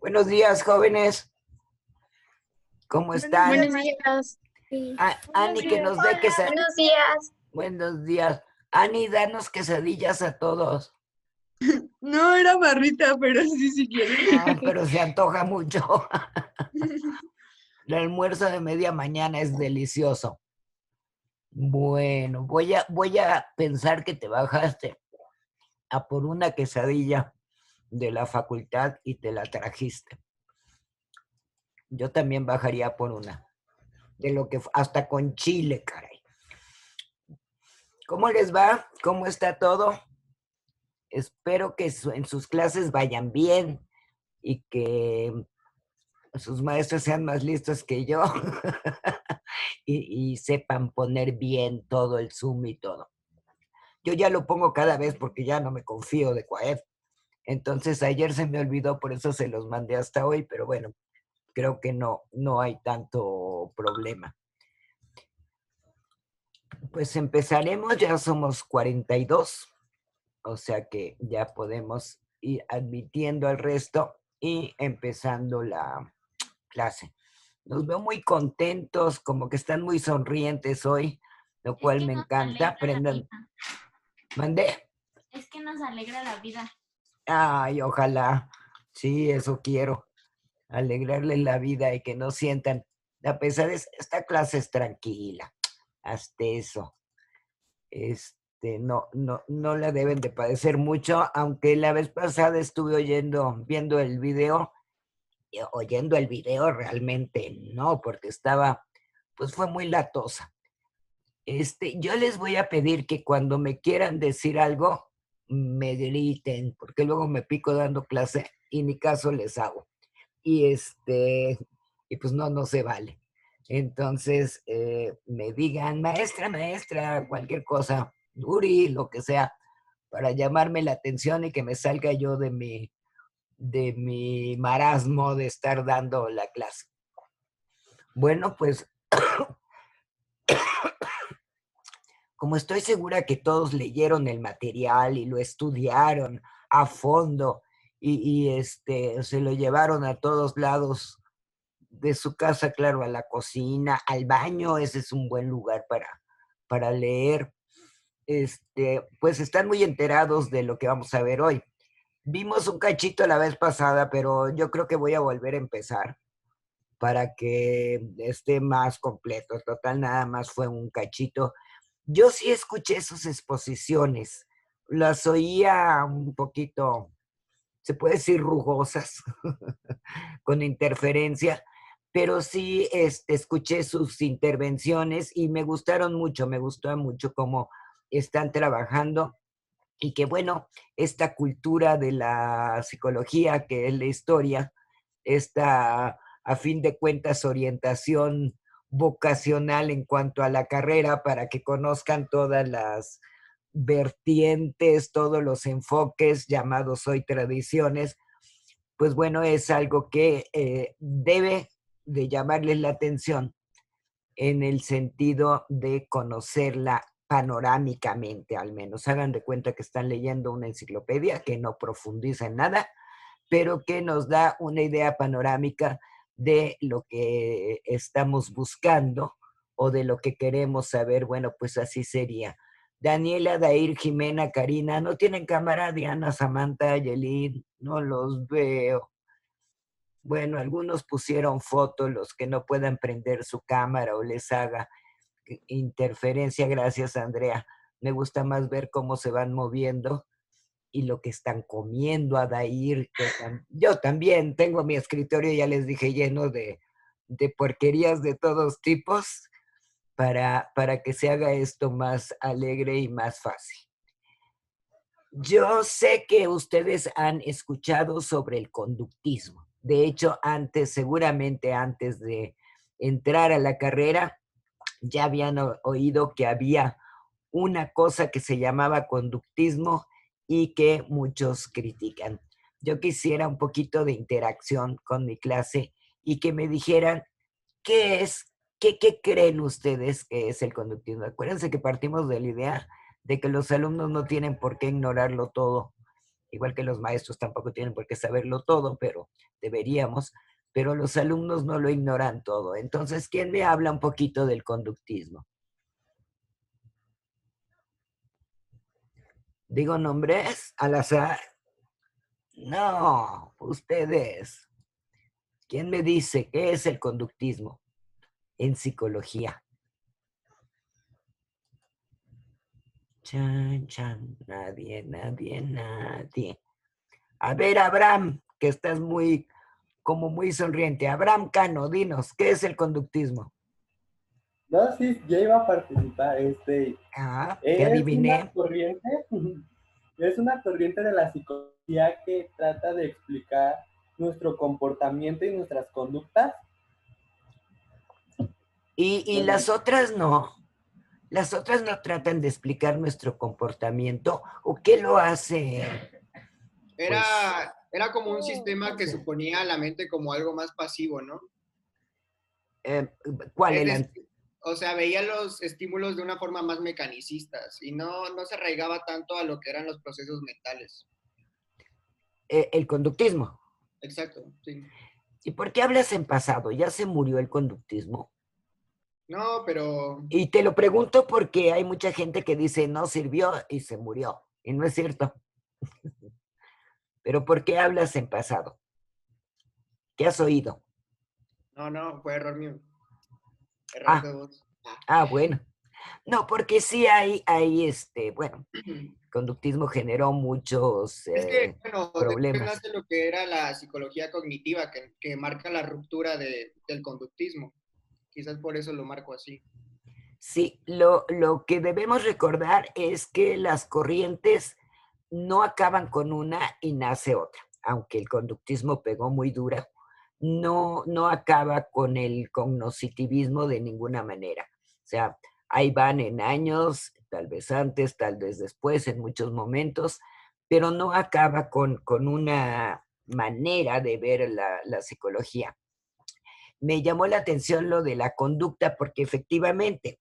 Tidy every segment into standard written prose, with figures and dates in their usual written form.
Buenos días, jóvenes. ¿Cómo Buenos están? días, Buenos maestra. días. Sí. Buenos Ani, que días. nos dé quesadillas. Buenos días. Buenos días. Ani, danos quesadillas a todos. No era barrita, pero sí, si quieren. Pero se antoja mucho. El almuerzo de media mañana es delicioso. Bueno, voy a pensar que te bajaste a por una quesadilla de la facultad y te la trajiste. Yo también bajaría por una. De lo que hasta con chile, caray. ¿Cómo les va? ¿Cómo está todo? Espero que en sus clases vayan bien y que sus maestros sean más listos que yo y sepan poner bien todo el Zoom y todo. Yo ya lo pongo cada vez porque ya no me confío de Coaed. Entonces ayer se me olvidó, por eso se los mandé hasta hoy, pero bueno, creo que no hay tanto problema. Pues empezaremos, ya somos 42, o sea que ya podemos ir admitiendo al resto y empezando la clase. Los veo muy contentos, como que están muy sonrientes hoy, lo cual me encanta. Aprendan. ¿Mandé? Es que nos alegra la vida. Ay, ojalá. Sí, eso quiero. Alegrarles la vida y que no sientan. A pesar de esta clase es tranquila. Hasta eso. No la deben de padecer mucho, aunque la vez pasada estuve viendo el video, oyendo el video realmente no, porque pues fue muy latosa. Yo les voy a pedir que cuando me quieran decir algo, me griten, porque luego me pico dando clase y ni caso les hago. Y pues no se vale. Entonces, me digan, maestra, maestra, cualquier cosa, Uri, lo que sea, para llamarme la atención y que me salga yo de mi marasmo de estar dando la clase. Bueno, pues como estoy segura que todos leyeron el material y lo estudiaron a fondo y se lo llevaron a todos lados de su casa, claro, a la cocina, al baño, ese es un buen lugar para leer. Pues están muy enterados de lo que vamos a ver hoy. Vimos un cachito la vez pasada, pero yo creo que voy a volver a empezar para que esté más completo. Total, nada más fue un cachito. Yo sí escuché sus exposiciones, las oía un poquito, se puede decir rugosas, con interferencia, pero sí escuché sus intervenciones y me gustaron mucho, me gustó mucho cómo están trabajando y que bueno, esta cultura de la psicología, que es la historia, esta, a fin de cuentas, orientación vocacional en cuanto a la carrera para que conozcan todas las vertientes, todos los enfoques llamados hoy tradiciones, pues bueno, es algo que debe de llamarles la atención en el sentido de conocerla panorámicamente, al menos. Hagan de cuenta que están leyendo una enciclopedia que no profundiza en nada, pero que nos da una idea panorámica de lo que estamos buscando o de lo que queremos saber. Bueno, pues así sería. Daniela, Dair, Jimena, Karina, ¿no tienen cámara? Diana, Samantha, Yelin, no los veo. Bueno, algunos pusieron fotos, los que no puedan prender su cámara o les haga interferencia. Gracias, Andrea. Me gusta más ver cómo se van moviendo y lo que están comiendo, Adair. Yo también tengo mi escritorio, ya les dije, lleno de porquerías de todos tipos para que se haga esto más alegre y más fácil. Yo sé que ustedes han escuchado sobre el conductismo. De hecho, seguramente antes de entrar a la carrera, ya habían oído que había una cosa que se llamaba conductismo y que muchos critican. Yo quisiera un poquito de interacción con mi clase y que me dijeran qué es, qué creen ustedes que es el conductismo. Acuérdense que partimos de la idea de que los alumnos no tienen por qué ignorarlo todo igual que los maestros tampoco tienen por qué saberlo todo, pero deberíamos, pero los alumnos no lo ignoran todo. Entonces, ¿quién me habla un poquito del conductismo? ¿Digo nombres al azar? No, ustedes. ¿Quién me dice qué es el conductismo en psicología? Chan, chan, nadie, nadie, nadie. A ver, Abraham, que estás como muy sonriente. Abraham Cano, dinos, ¿qué es el conductismo? No, sí, ya iba a participar. Te Es una adiviné. corriente, es una corriente de la psicología que trata de explicar nuestro comportamiento y nuestras conductas. Y las otras no. Las otras no tratan de explicar nuestro comportamiento. ¿O qué lo hace? Pues, Era como un sistema que suponía a la mente como algo más pasivo, ¿no? ¿cuál Es era? decir, o sea, veía los estímulos de una forma más mecanicistas y no se arraigaba tanto a lo que eran los procesos mentales. El conductismo. Exacto, sí. ¿Y por qué hablas en pasado? ¿Ya se murió el conductismo? No, pero Y te lo pregunto porque hay mucha gente que dice no sirvió y se murió. Y no es cierto. Pero ¿por qué hablas en pasado? ¿Qué has oído? no, fue error mío. Error de voz. Bueno. No, porque sí bueno, conductismo generó muchos Es que, bueno, después problemas. nace lo que era la psicología cognitiva, que marca la ruptura del conductismo. Quizás por eso lo marco así. Sí, lo que debemos recordar es que las corrientes no acaban con una y nace otra. Aunque el conductismo pegó muy dura, no acaba con el cognoscitivismo de ninguna manera. O sea, ahí van en años, tal vez antes, tal vez después, en muchos momentos, pero no acaba con una manera de ver la psicología. Me llamó la atención lo de la conducta porque efectivamente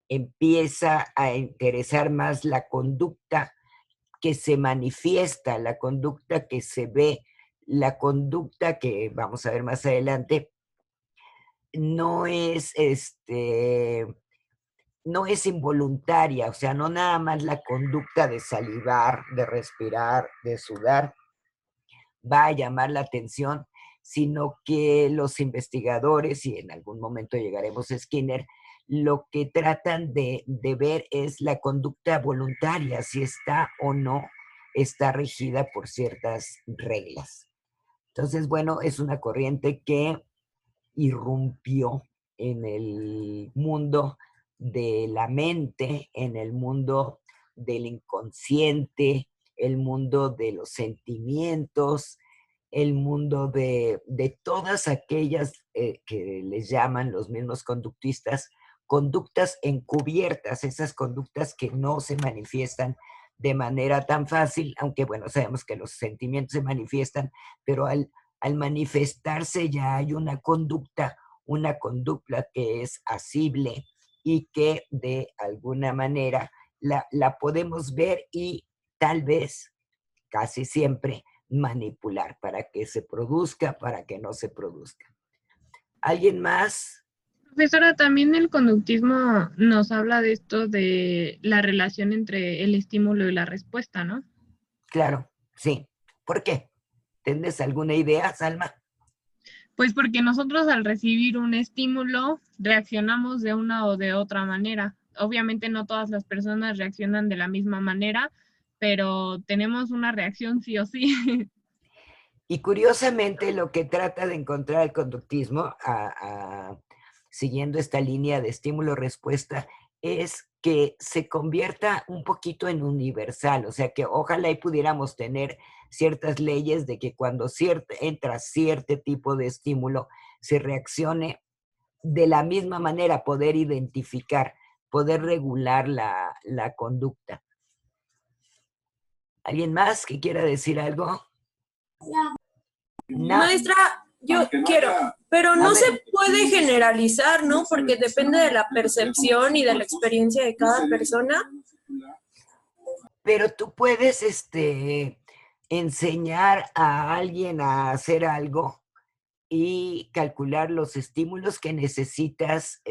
empieza a interesar más la conducta que se manifiesta, la conducta que se ve, la conducta que vamos a ver más adelante, no es no es involuntaria, o sea, no nada más la conducta de salivar, de respirar, de sudar, va a llamar la atención, sino que los investigadores, y en algún momento llegaremos a Skinner, lo que tratan de ver es la conducta voluntaria, si está o no está regida por ciertas reglas. Entonces, bueno, es una corriente que irrumpió en el mundo de la mente, en el mundo del inconsciente, el mundo de los sentimientos, el mundo de todas aquellas que les llaman los mismos conductistas, conductas encubiertas, esas conductas que no se manifiestan de manera tan fácil, aunque bueno, sabemos que los sentimientos se manifiestan, pero al manifestarse ya hay una conducta que es asible y que de alguna manera la podemos ver y tal vez, casi siempre, manipular para que se produzca, para que no se produzca. ¿Alguien más? Profesora, también el conductismo nos habla de esto de la relación entre el estímulo y la respuesta, ¿no? Claro, sí. ¿Por qué? ¿Tienes alguna idea, Salma? Pues porque nosotros al recibir un estímulo reaccionamos de una o de otra manera. Obviamente no todas las personas reaccionan de la misma manera, pero tenemos una reacción sí o sí. Y curiosamente lo que trata de encontrar el conductismo, siguiendo esta línea de estímulo-respuesta, es que se convierta un poquito en universal, o sea que ojalá y pudiéramos tener ciertas leyes de que cuando entra cierto tipo de estímulo, se reaccione de la misma manera, poder identificar, poder regular la conducta. ¿Alguien más que quiera decir algo? No. Maestra, yo quiero, pero no se puede generalizar, ¿no? Porque depende de la percepción y de la experiencia de cada persona. Pero tú puedes enseñar a alguien a hacer algo y calcular los estímulos que necesitas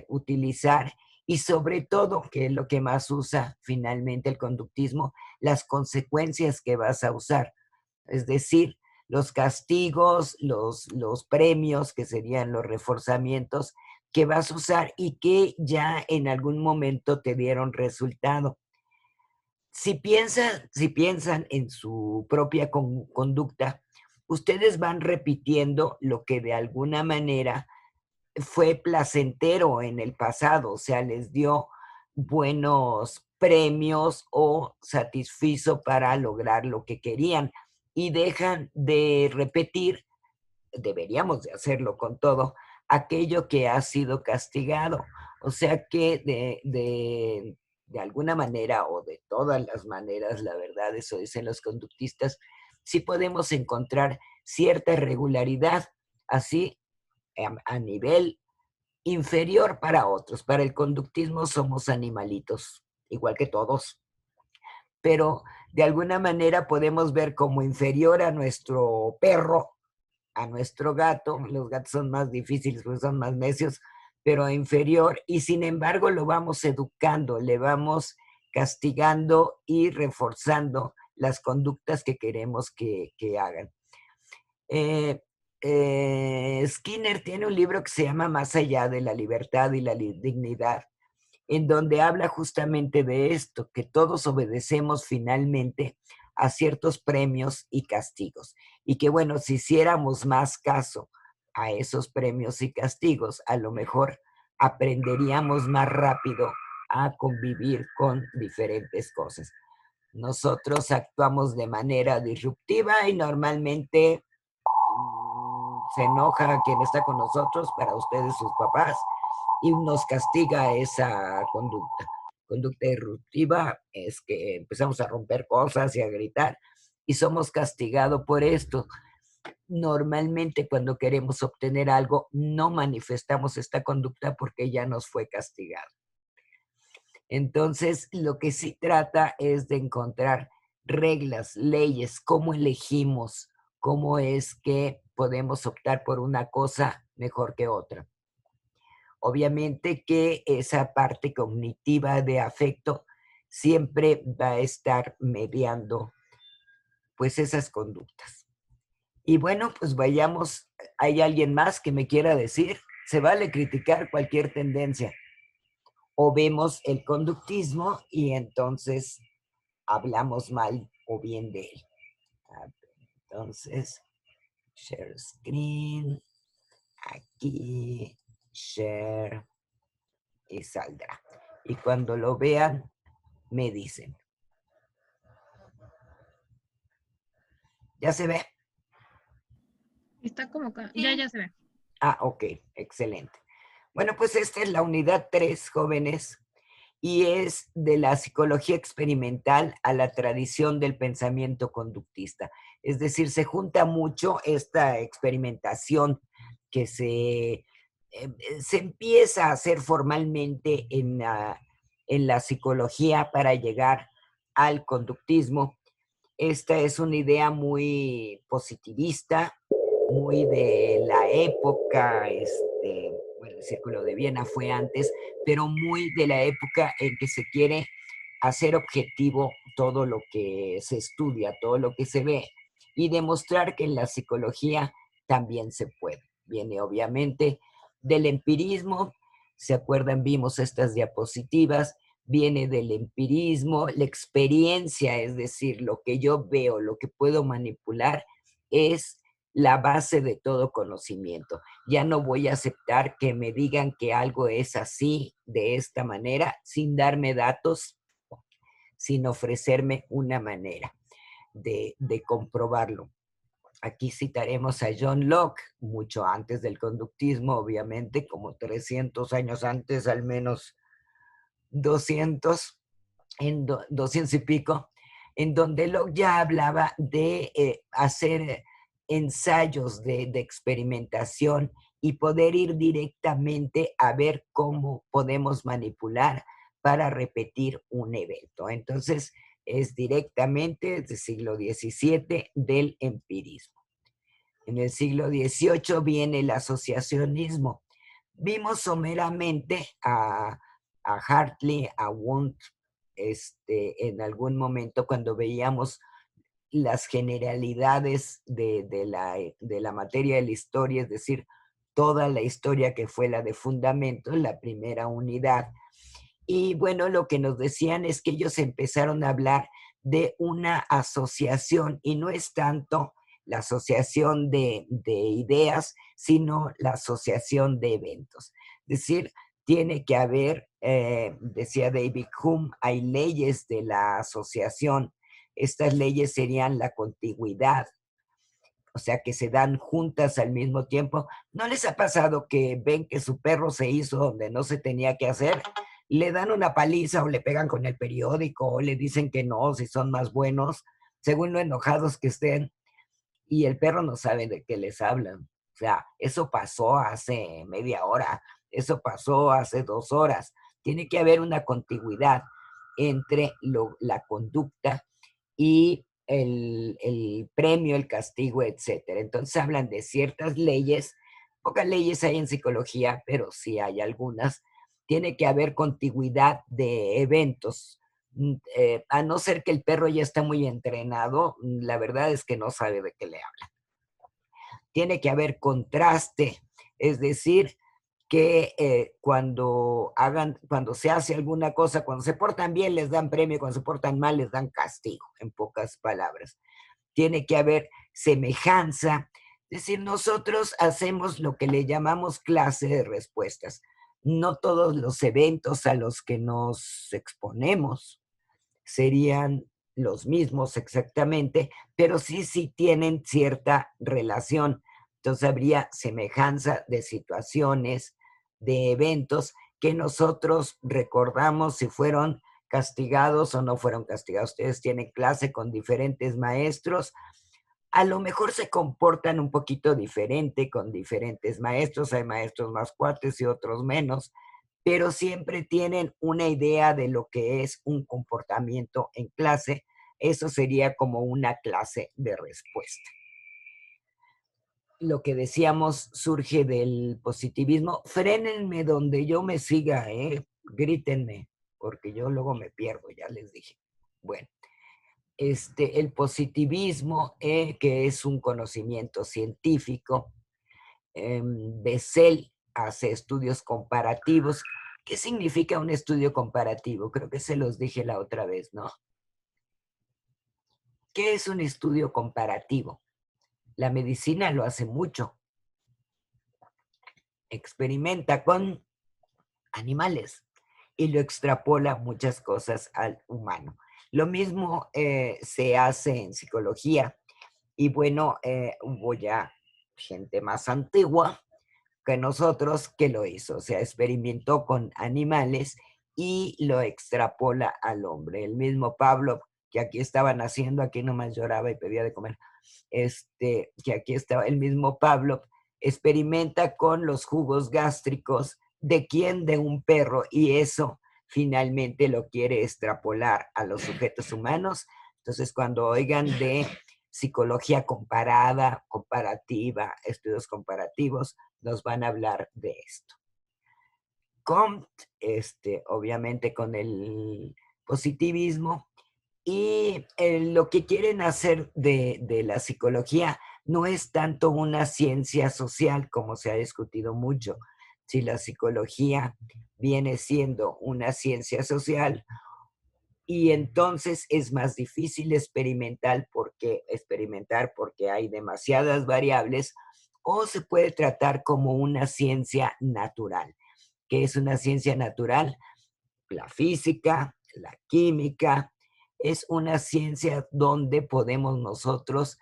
utilizar y sobre todo, que es lo que más usa finalmente el conductismo, las consecuencias que vas a usar. Es decir, los castigos, los premios, que serían los reforzamientos que vas a usar y que ya en algún momento te dieron resultado. Si piensan en su propia conducta, ustedes van repitiendo lo que de alguna manera fue placentero en el pasado, o sea, les dio buenos premios o satisfizo para lograr lo que querían y dejan de repetir, deberíamos de hacerlo con todo, aquello que ha sido castigado. O sea que de alguna manera o de todas las maneras, la verdad, eso dicen los conductistas, sí podemos encontrar cierta regularidad, así a nivel inferior para otros. Para el conductismo somos animalitos, igual que todos, pero de alguna manera podemos ver como inferior a nuestro perro, a nuestro gato. Los gatos son más difíciles porque son más necios, pero inferior, y sin embargo lo vamos educando, le vamos castigando y reforzando las conductas que queremos que hagan. Skinner tiene un libro que se llama Más allá de la libertad y la dignidad, en donde habla justamente de esto, que todos obedecemos finalmente a ciertos premios y castigos. Y que bueno, si hiciéramos más caso a esos premios y castigos, a lo mejor aprenderíamos más rápido a convivir con diferentes cosas. Nosotros actuamos de manera disruptiva y normalmente se enoja quien está con nosotros, para ustedes sus papás, y nos castiga esa conducta. Conducta disruptiva es que empezamos a romper cosas y a gritar y somos castigados por esto. Normalmente cuando queremos obtener algo no manifestamos esta conducta porque ya nos fue castigado. Entonces, lo que sí trata es de encontrar reglas, leyes, cómo elegimos, cómo es que podemos optar por una cosa mejor que otra. Obviamente que esa parte cognitiva de afecto siempre va a estar mediando pues esas conductas. Y bueno, pues vayamos, ¿hay alguien más que me quiera decir? Se vale criticar cualquier tendencia. O vemos el conductismo y entonces hablamos mal o bien de él. Entonces, share screen, aquí, share, y saldrá. Y cuando lo vean, me dicen. ¿Ya se ve? Está como ya se ve. Ah, ok, excelente. Bueno, pues esta es la unidad 3, jóvenes, y es de la psicología experimental a la tradición del pensamiento conductista. Es decir, se junta mucho esta experimentación que se empieza a hacer formalmente en la psicología para llegar al conductismo. Esta es una idea muy positivista, muy de la época, bueno, el Círculo de Viena fue antes, pero muy de la época en que se quiere hacer objetivo todo lo que se estudia, todo lo que se ve, y demostrar que en la psicología también se puede. Viene obviamente del empirismo, ¿se acuerdan? Vimos estas diapositivas, viene del empirismo, la experiencia, es decir, lo que yo veo, lo que puedo manipular, es la base de todo conocimiento. Ya no voy a aceptar que me digan que algo es así, de esta manera, sin darme datos, sin ofrecerme una manera de comprobarlo. Aquí citaremos a John Locke, mucho antes del conductismo, obviamente, como 300 años antes, al menos 200, 200 y pico, en donde Locke ya hablaba de hacer ensayos de experimentación y poder ir directamente a ver cómo podemos manipular para repetir un evento. Entonces, es directamente desde el siglo XVII del empirismo. En el siglo XVIII viene el asociacionismo. Vimos someramente a Hartley, a Wundt, en algún momento cuando veíamos las generalidades de la materia de la historia, es decir, toda la historia que fue la de fundamentos, la primera unidad. Y bueno, lo que nos decían es que ellos empezaron a hablar de una asociación, y no es tanto la asociación de ideas, sino la asociación de eventos. Es decir, tiene que haber, decía David Hume, hay leyes de la asociación. Estas leyes serían la contigüidad, o sea, que se dan juntas al mismo tiempo. ¿No les ha pasado que ven que su perro se hizo donde no se tenía que hacer? Le dan una paliza o le pegan con el periódico o le dicen que no, si son más buenos, según lo enojados que estén, y el perro no sabe de qué les hablan. O sea, eso pasó hace media hora, eso pasó hace 2 horas. Tiene que haber una contigüidad entre la conducta y el premio, el castigo, etcétera. Entonces hablan de ciertas leyes, pocas leyes hay en psicología, pero sí hay algunas. Tiene que haber contigüidad de eventos. A no ser que el perro ya está muy entrenado, la verdad es que no sabe de qué le hablan. Tiene que haber contraste, es decir, que cuando se hace alguna cosa, cuando se portan bien les dan premio, cuando se portan mal les dan castigo, en pocas palabras. Tiene que haber semejanza, es decir, nosotros hacemos lo que le llamamos clase de respuestas. No todos los eventos a los que nos exponemos serían los mismos exactamente, pero sí tienen cierta relación. Entonces habría semejanza de situaciones, de eventos que nosotros recordamos si fueron castigados o no fueron castigados. Ustedes tienen clase con diferentes maestros, a lo mejor se comportan un poquito diferente con diferentes maestros, hay maestros más cuates y otros menos, pero siempre tienen una idea de lo que es un comportamiento en clase. Eso sería como una clase de respuesta. Lo que decíamos surge del positivismo. Frénenme donde yo me siga, grítenme, porque yo luego me pierdo, ya les dije. Bueno, el positivismo, que es un conocimiento científico. Bessel hace estudios comparativos. ¿Qué significa un estudio comparativo? Creo que se los dije la otra vez, ¿no? ¿Qué es un estudio comparativo? La medicina lo hace mucho. Experimenta con animales y lo extrapola muchas cosas al humano. Lo mismo se hace en psicología. Y bueno, hubo ya gente más antigua que nosotros que lo hizo, o sea, experimentó con animales y lo extrapola al hombre. El mismo Pablo, que aquí estaba naciendo, aquí nomás lloraba y pedía de comer, que aquí estaba, el mismo Pablo experimenta con los jugos gástricos de quién, de un perro, y eso finalmente lo quiere extrapolar a los sujetos humanos. Entonces, cuando oigan de psicología comparada, comparativa, estudios comparativos, nos van a hablar de esto. Comte, obviamente con el positivismo, y lo que quieren hacer de la psicología no es tanto una ciencia social como se ha discutido mucho. Si la psicología viene siendo una ciencia social, y entonces es más difícil experimentar porque hay demasiadas variables, o se puede tratar como una ciencia natural. ¿Qué es una ciencia natural? La física, la química, es una ciencia donde podemos nosotros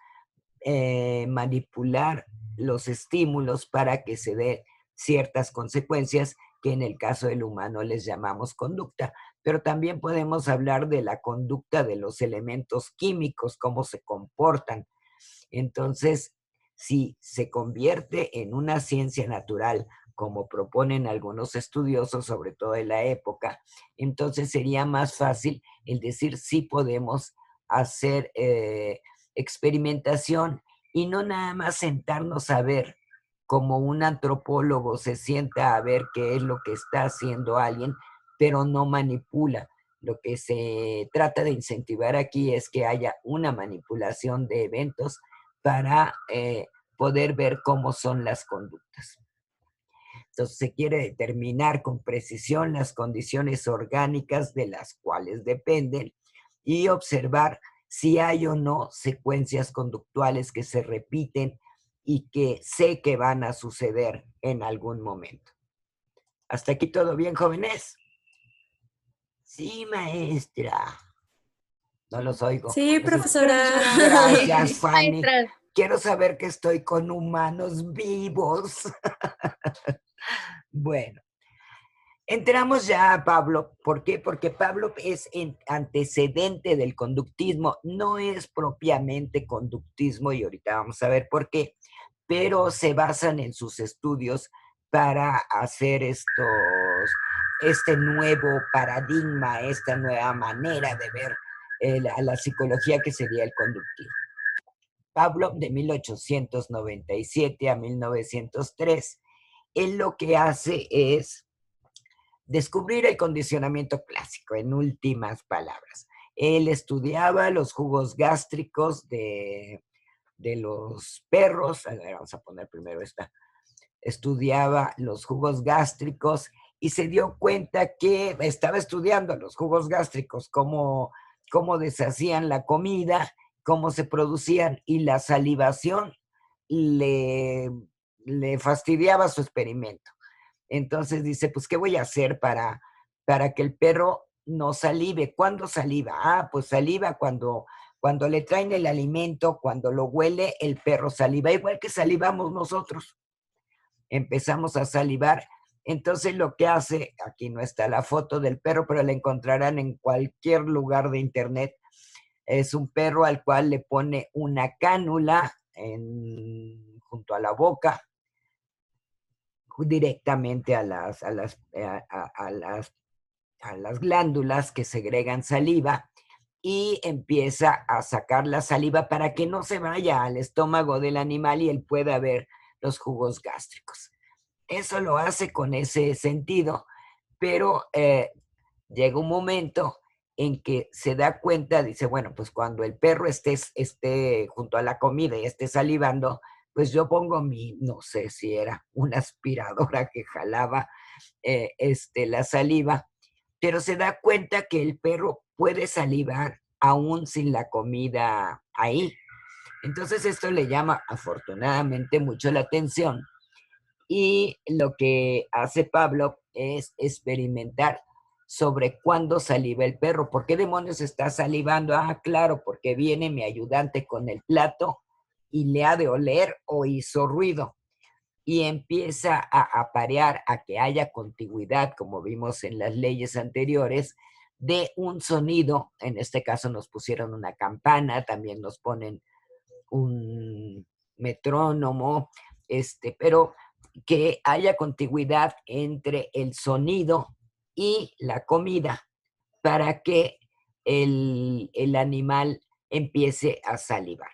manipular los estímulos para que se den ciertas consecuencias que en el caso del humano les llamamos conducta. Pero también podemos hablar de la conducta de los elementos químicos, cómo se comportan. Entonces, si se convierte en una ciencia natural como proponen algunos estudiosos, sobre todo en la época, entonces sería más fácil el decir sí podemos hacer experimentación y no nada más sentarnos a ver como un antropólogo se sienta a ver qué es lo que está haciendo alguien, pero no manipula. Lo que se trata de incentivar aquí es que haya una manipulación de eventos para poder ver cómo son las conductas. Entonces se quiere determinar con precisión las condiciones orgánicas de las cuales dependen y observar si hay o no secuencias conductuales que se repiten y que sé que van a suceder en algún momento. ¿Hasta aquí todo bien, jóvenes? Sí, maestra. No los oigo. Sí, profesora. Gracias, Fanny. Maestra. Quiero saber que estoy con humanos vivos. Bueno, entramos ya a Pablo. ¿Por qué? Porque Pablo es antecedente del conductismo, no es propiamente conductismo, y ahorita vamos a ver por qué, pero se basan en sus estudios para hacer este nuevo paradigma, esta nueva manera de ver la psicología que sería el conductismo. Pablo, de 1897 a 1903, él lo que hace es descubrir el condicionamiento clásico, en últimas palabras. Él estudiaba los jugos gástricos de los perros. A ver, vamos a poner primero esta. Estudiaba los jugos gástricos y se dio cuenta que estaba estudiando los jugos gástricos, cómo deshacían la comida, cómo se producían, y la salivación le fastidiaba su experimento. Entonces dice, pues, ¿qué voy a hacer para que el perro no salive? ¿Cuándo saliva? Ah, pues saliva cuando le traen el alimento, cuando lo huele, el perro saliva, igual que salivamos nosotros. Empezamos a salivar. Entonces lo que hace, aquí no está la foto del perro, pero la encontrarán en cualquier lugar de internet, es un perro al cual le pone una cánula junto a la boca, directamente a las glándulas que segregan saliva, y empieza a sacar la saliva para que no se vaya al estómago del animal y él pueda ver los jugos gástricos. Eso lo hace con ese sentido, pero llega un momento en que se da cuenta, dice, bueno, pues cuando el perro esté junto a la comida y esté salivando, pues yo pongo no sé si era una aspiradora que jalaba la saliva, pero se da cuenta que el perro puede salivar aún sin la comida ahí. Entonces esto le llama afortunadamente mucho la atención, y lo que hace Pablo es experimentar sobre cuándo saliva el perro. ¿Por qué demonios está salivando? Ah, claro, porque viene mi ayudante con el plato y le ha de oler o hizo ruido. Y empieza a aparear, a que haya contigüidad, como vimos en las leyes anteriores, de un sonido. En este caso nos pusieron una campana, también nos ponen un metrónomo, pero que haya contigüidad entre el sonido y la comida para que el animal empiece a salivar.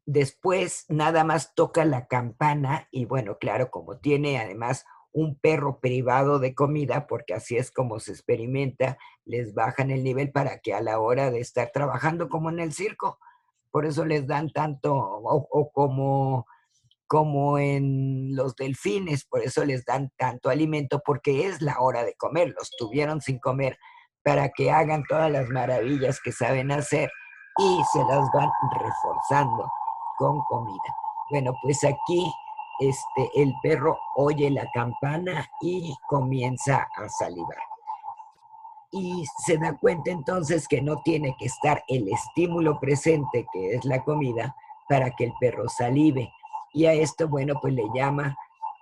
Después nada más toca la campana y, bueno, claro, como tiene además un perro privado de comida, porque así es como se experimenta, les bajan el nivel para que a la hora de estar trabajando como en el circo, por eso les dan tanto, o como en los delfines, por eso les dan tanto alimento, porque es la hora de comer. Los tuvieron sin comer para que hagan todas las maravillas que saben hacer y se las van reforzando con comida. Bueno, pues aquí el perro oye la campana y comienza a salivar. Y se da cuenta entonces que no tiene que estar el estímulo presente, que es la comida, para que el perro salive. Y a esto, bueno, pues le llama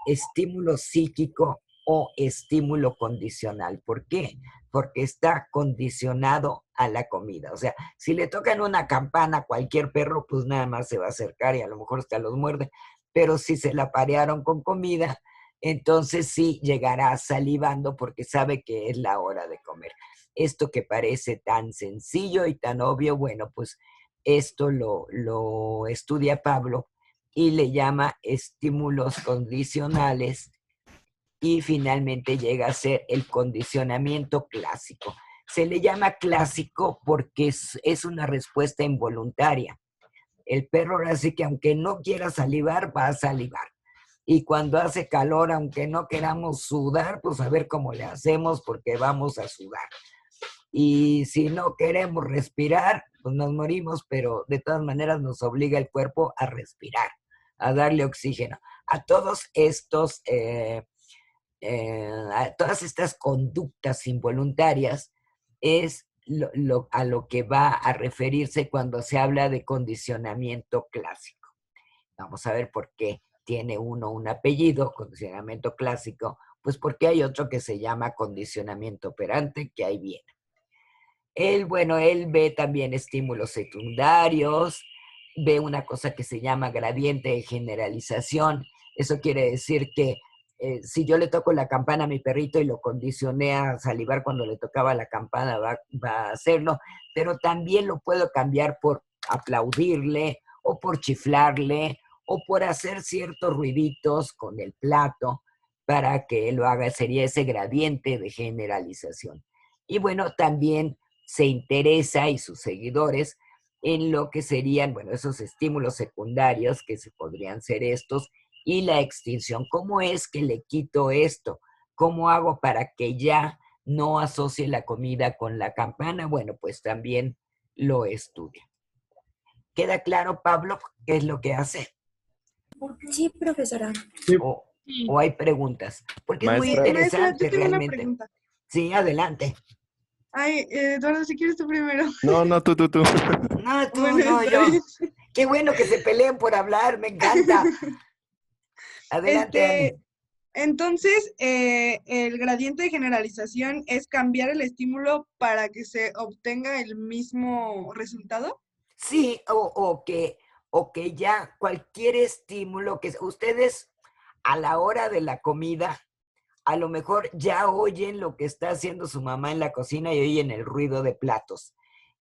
estímulo psíquico o estímulo condicional. ¿Por qué? Porque está condicionado a la comida. O sea, si le tocan una campana a cualquier perro, pues nada más se va a acercar y a lo mejor hasta los muerde. Pero si se la parearon con comida, entonces sí llegará salivando porque sabe que es la hora de comer. Esto que parece tan sencillo y tan obvio, bueno, pues esto lo estudia Pablo y le llama estímulos condicionales y finalmente llega a ser el condicionamiento clásico. Se le llama clásico porque es una respuesta involuntaria. El perro ahora sí que aunque no quiera salivar, va a salivar. Y cuando hace calor, aunque no queramos sudar, pues a ver cómo le hacemos porque vamos a sudar. Y si no queremos respirar, pues nos morimos, pero de todas maneras nos obliga el cuerpo a respirar, a darle oxígeno. A todos estos, a todas estas conductas involuntarias es a lo que va a referirse cuando se habla de condicionamiento clásico. Vamos a ver por qué tiene uno un apellido, condicionamiento clásico, pues porque hay otro que se llama condicionamiento operante, que ahí viene. Él ve también estímulos secundarios, ve una cosa que se llama gradiente de generalización. Eso quiere decir que si yo le toco la campana a mi perrito y lo condicioné a salivar cuando le tocaba la campana, va a hacerlo, pero también lo puedo cambiar por aplaudirle o por chiflarle o por hacer ciertos ruiditos con el plato para que lo haga. Sería ese gradiente de generalización. Y bueno, también se interesa, y sus seguidores, en lo que serían, bueno, esos estímulos secundarios, que se podrían ser estos, y la extinción. ¿Cómo es que le quito esto? ¿Cómo hago para que ya no asocie la comida con la campana? Bueno, pues también lo estudia. ¿Queda claro, Pablo, qué es lo que hace? Sí, profesora. O hay preguntas, porque es muy Maestra. interesante. Maestra, yo tengo una realmente. pregunta. Sí, adelante. Ay, Eduardo, si quieres tú primero. No, tú. No, tú, Bueno, no, está yo. bien. Qué bueno que se peleen por hablar, me encanta. Adelante, Ani. Entonces, el gradiente de generalización es cambiar el estímulo para que se obtenga el mismo resultado. Sí, o que ya cualquier estímulo que ustedes a la hora de la comida, a lo mejor ya oyen lo que está haciendo su mamá en la cocina y oyen el ruido de platos.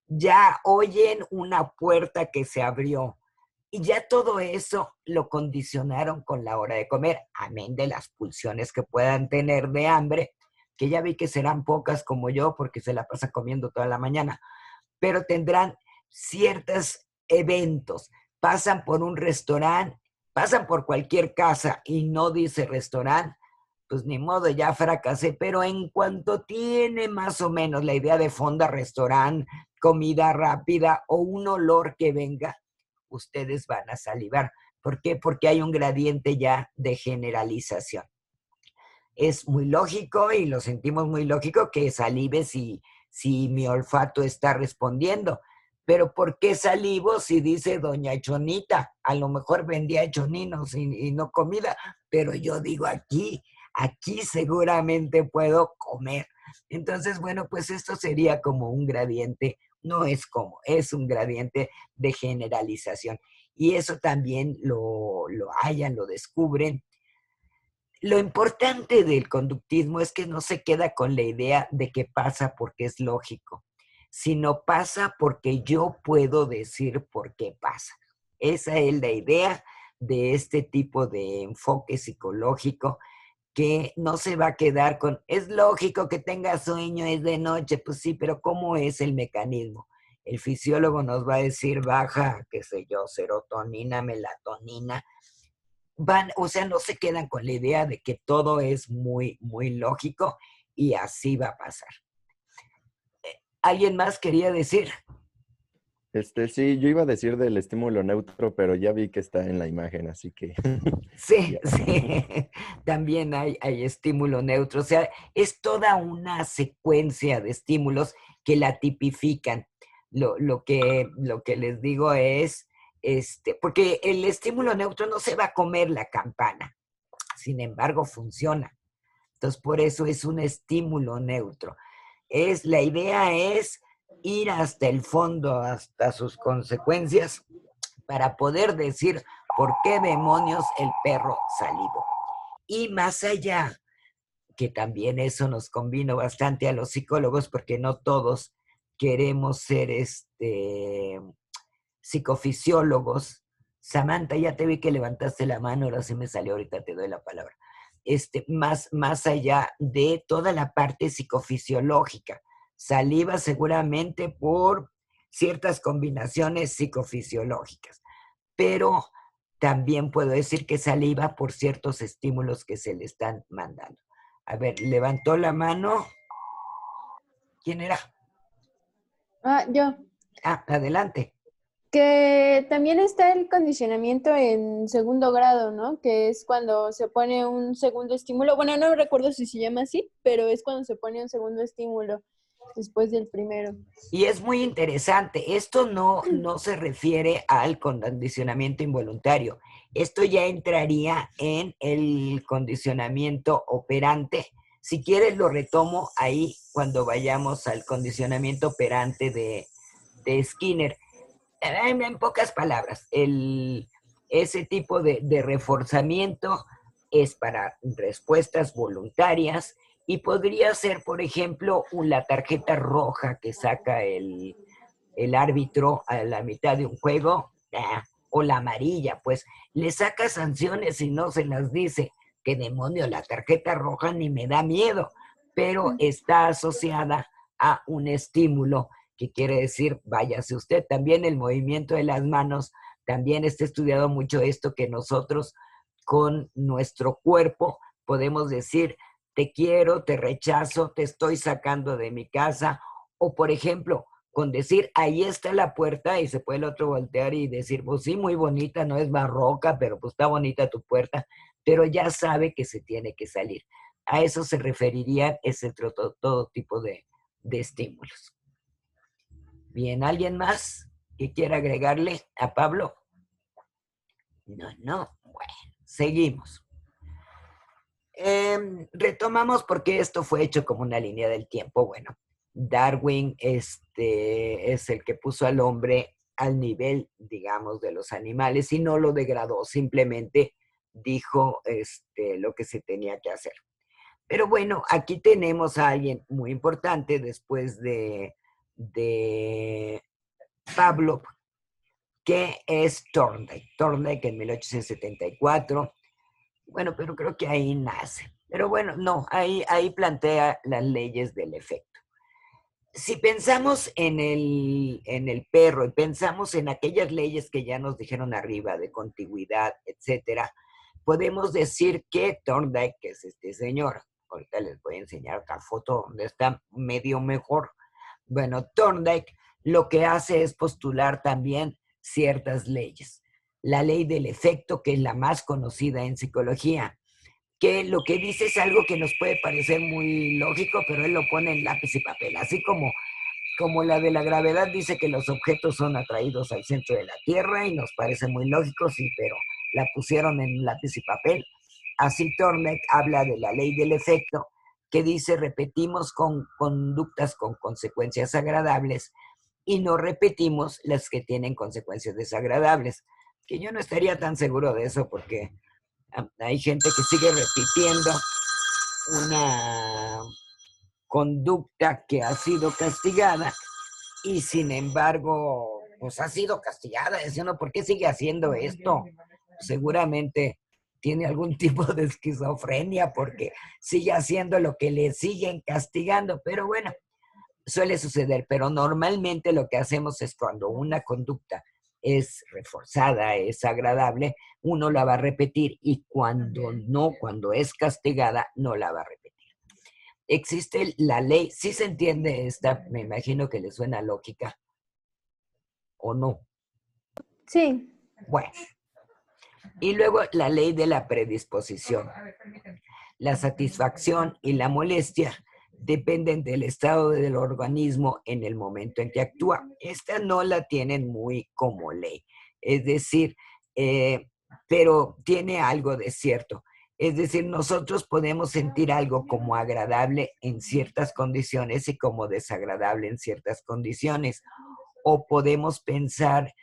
Ya oyen una puerta que se abrió. Y ya todo eso lo condicionaron con la hora de comer, amén de las pulsiones que puedan tener de hambre, que ya vi que serán pocas como yo porque se la pasa comiendo toda la mañana, pero tendrán ciertos eventos. Pasan por un restaurante, pasan por cualquier casa y no dice restaurante, pues ni modo, ya fracasé, pero en cuanto tiene más o menos la idea de fonda, restaurante, comida rápida o un olor que venga, ustedes van a salivar. ¿Por qué? Porque hay un gradiente ya de generalización. Es muy lógico y lo sentimos muy lógico que salive si mi olfato está respondiendo. Pero ¿por qué salivo si dice doña Chonita? A lo mejor vendía choninos y no comida, pero yo digo aquí seguramente puedo comer. Entonces, bueno, pues esto sería como un gradiente, no es como, es un gradiente de generalización. Y eso también lo hallan, lo descubren. Lo importante del conductismo es que no se queda con la idea de que pasa porque es lógico, sino pasa porque yo puedo decir por qué pasa. Esa es la idea de este tipo de enfoque psicológico, que no se va a quedar con, es lógico que tenga sueño, es de noche, pues sí, pero ¿cómo es el mecanismo? El fisiólogo nos va a decir baja, qué sé yo, serotonina, melatonina. O sea, no se quedan con la idea de que todo es muy, muy lógico y así va a pasar. ¿Alguien más quería decir? Sí, yo iba a decir del estímulo neutro, pero ya vi que está en la imagen, así que... Sí, también hay estímulo neutro. O sea, es toda una secuencia de estímulos que la tipifican. Lo que les digo es, porque el estímulo neutro no se va a comer la campana, sin embargo funciona. Entonces, por eso es un estímulo neutro. La idea es ir hasta el fondo, hasta sus consecuencias, para poder decir por qué demonios el perro salivó. Y más allá, que también eso nos convino bastante a los psicólogos, porque no todos queremos ser psicofisiólogos. Samantha, ya te vi que levantaste la mano, ahora sí me salió, ahorita te doy la palabra. Más allá de toda la parte psicofisiológica. Saliva seguramente por ciertas combinaciones psicofisiológicas, pero también puedo decir que saliva por ciertos estímulos que se le están mandando. A ver, levantó la mano. ¿Quién era? Yo. Adelante. Que también está el condicionamiento en segundo grado, ¿no? Que es cuando se pone un segundo estímulo. Bueno, no recuerdo si se llama así, pero es cuando se pone un segundo estímulo después del primero. Y es muy interesante. Esto no se refiere al condicionamiento involuntario. Esto ya entraría en el condicionamiento operante. Si quieres lo retomo ahí cuando vayamos al condicionamiento operante de Skinner. En pocas palabras, ese tipo de reforzamiento es para respuestas voluntarias y podría ser, por ejemplo, la tarjeta roja que saca el árbitro a la mitad de un juego, o la amarilla, pues le saca sanciones y no se las dice. ¿Qué demonio? La tarjeta roja ni me da miedo, pero está asociada a un estímulo que quiere decir, váyase usted. También el movimiento de las manos, también está estudiado mucho esto, que nosotros con nuestro cuerpo podemos decir, te quiero, te rechazo, te estoy sacando de mi casa, o por ejemplo, con decir, ahí está la puerta, y se puede el otro voltear y decir, pues sí, muy bonita, no es barroca, pero pues está bonita tu puerta, pero ya sabe que se tiene que salir. A eso se referiría ese todo tipo de estímulos. Bien, ¿alguien más que quiera agregarle a Pablo? No. Bueno, seguimos. Retomamos porque esto fue hecho como una línea del tiempo. Bueno, Darwin es el que puso al hombre al nivel, digamos, de los animales y no lo degradó, simplemente dijo lo que se tenía que hacer. Pero bueno, aquí tenemos a alguien muy importante después de Pavlov, que es Thorndike. Thorndike en 1874. Bueno, pero creo que ahí nace. Pero bueno, no, ahí plantea las leyes del efecto. Si pensamos en el perro y pensamos en aquellas leyes que ya nos dijeron arriba de contigüidad, etcétera, podemos decir que Thorndike, que es este señor, ahorita les voy a enseñar otra foto donde está medio mejor. Bueno, Thorndike lo que hace es postular también ciertas leyes. La ley del efecto, que es la más conocida en psicología, que lo que dice es algo que nos puede parecer muy lógico, pero él lo pone en lápiz y papel. Así como la de la gravedad dice que los objetos son atraídos al centro de la Tierra y nos parece muy lógico, sí, pero la pusieron en lápiz y papel. Así Thorndike habla de la ley del efecto, que dice repetimos con conductas con consecuencias agradables y no repetimos las que tienen consecuencias desagradables. Que yo no estaría tan seguro de eso porque hay gente que sigue repitiendo una conducta que ha sido castigada y sin embargo, pues ha sido castigada. Dice uno, ¿por qué sigue haciendo esto? Seguramente tiene algún tipo de esquizofrenia porque sigue haciendo lo que le siguen castigando, pero bueno, suele suceder, pero normalmente lo que hacemos es cuando una conducta es reforzada, es agradable, uno la va a repetir y cuando es castigada, no la va a repetir. Existe la ley, ¿sí se entiende esta? Me imagino que le suena lógica, ¿o no? Sí. Bueno, y luego la ley de la predisposición. La satisfacción y la molestia dependen del estado del organismo en el momento en que actúa. Esta no la tienen muy como ley, es decir, pero tiene algo de cierto. Es decir, nosotros podemos sentir algo como agradable en ciertas condiciones y como desagradable en ciertas condiciones. O podemos pensar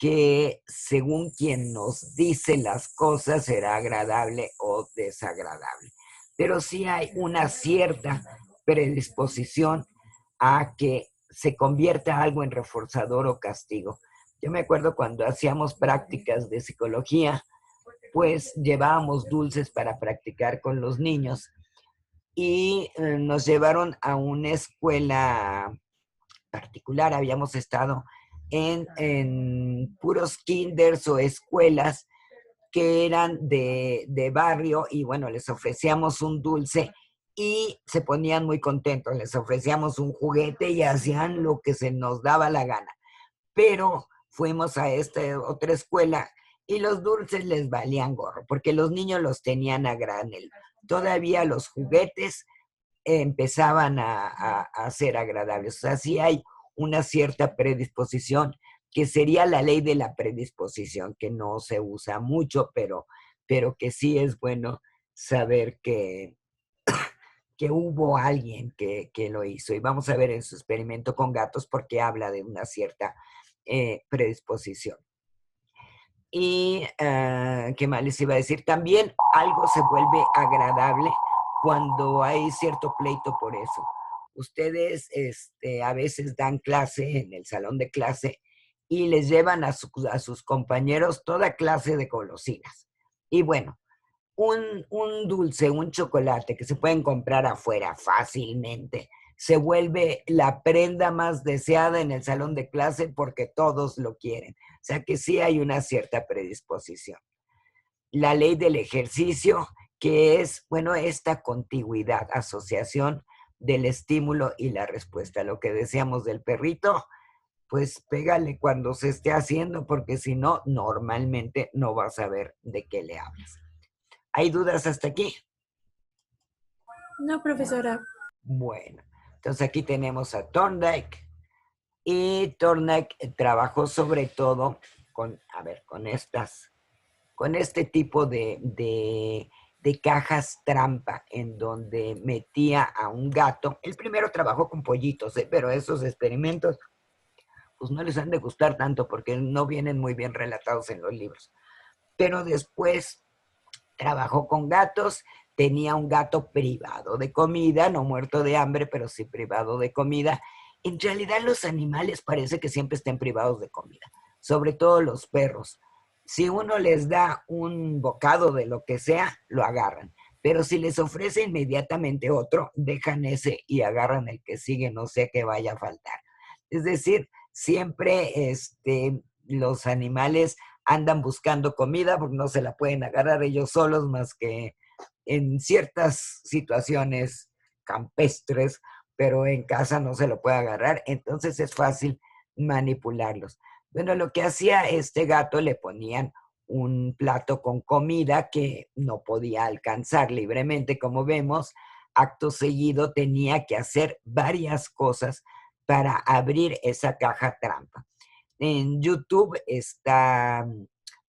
que según quien nos dice las cosas será agradable o desagradable. Pero sí hay una cierta predisposición a que se convierta algo en reforzador o castigo. Yo me acuerdo cuando hacíamos prácticas de psicología, pues llevábamos dulces para practicar con los niños y nos llevaron a una escuela particular. Habíamos estado en puros kinders o escuelas que eran de barrio y bueno, les ofrecíamos un dulce y se ponían muy contentos, les ofrecíamos un juguete y hacían lo que se nos daba la gana. Pero fuimos a esta otra escuela y los dulces les valían gorro, porque los niños los tenían a granel. Todavía los juguetes empezaban a ser agradables. O sea, sí hay una cierta predisposición, que sería la ley de la predisposición, que no se usa mucho, pero que sí es bueno saber que hubo alguien que lo hizo. Y vamos a ver en su experimento con gatos porque habla de una cierta predisposición. Y, ¿qué más les iba a decir? También algo se vuelve agradable cuando hay cierto pleito por eso. Ustedes a veces dan clase en el salón de clase y les llevan a sus compañeros toda clase de golosinas. Y bueno, un dulce, un chocolate que se pueden comprar afuera fácilmente, se vuelve la prenda más deseada en el salón de clase porque todos lo quieren. O sea que sí hay una cierta predisposición. La ley del ejercicio, que es, bueno, esta contigüidad, asociación del estímulo y la respuesta. Lo que decíamos del perrito, pues pégale cuando se esté haciendo, porque si no, normalmente no vas a ver de qué le hablas. ¿Hay dudas hasta aquí? No, profesora. Bueno, entonces aquí tenemos a Thorndike. Y Thorndike trabajó sobre todo con este tipo de cajas trampa en donde metía a un gato. El primero trabajó con pollitos, pero esos experimentos pues no les han de gustar tanto porque no vienen muy bien relatados en los libros. Pero después trabajó con gatos, tenía un gato privado de comida, no muerto de hambre, pero sí privado de comida. En realidad los animales parece que siempre estén privados de comida, sobre todo los perros. Si uno les da un bocado de lo que sea, lo agarran. Pero si les ofrece inmediatamente otro, dejan ese y agarran el que sigue, no sé qué vaya a faltar. Es decir, siempre los animales andan buscando comida porque no se la pueden agarrar ellos solos más que en ciertas situaciones campestres, pero en casa no se lo puede agarrar, entonces es fácil manipularlos. Bueno, lo que hacía este gato, le ponían un plato con comida que no podía alcanzar libremente, como vemos. Acto seguido tenía que hacer varias cosas para abrir esa caja trampa. En YouTube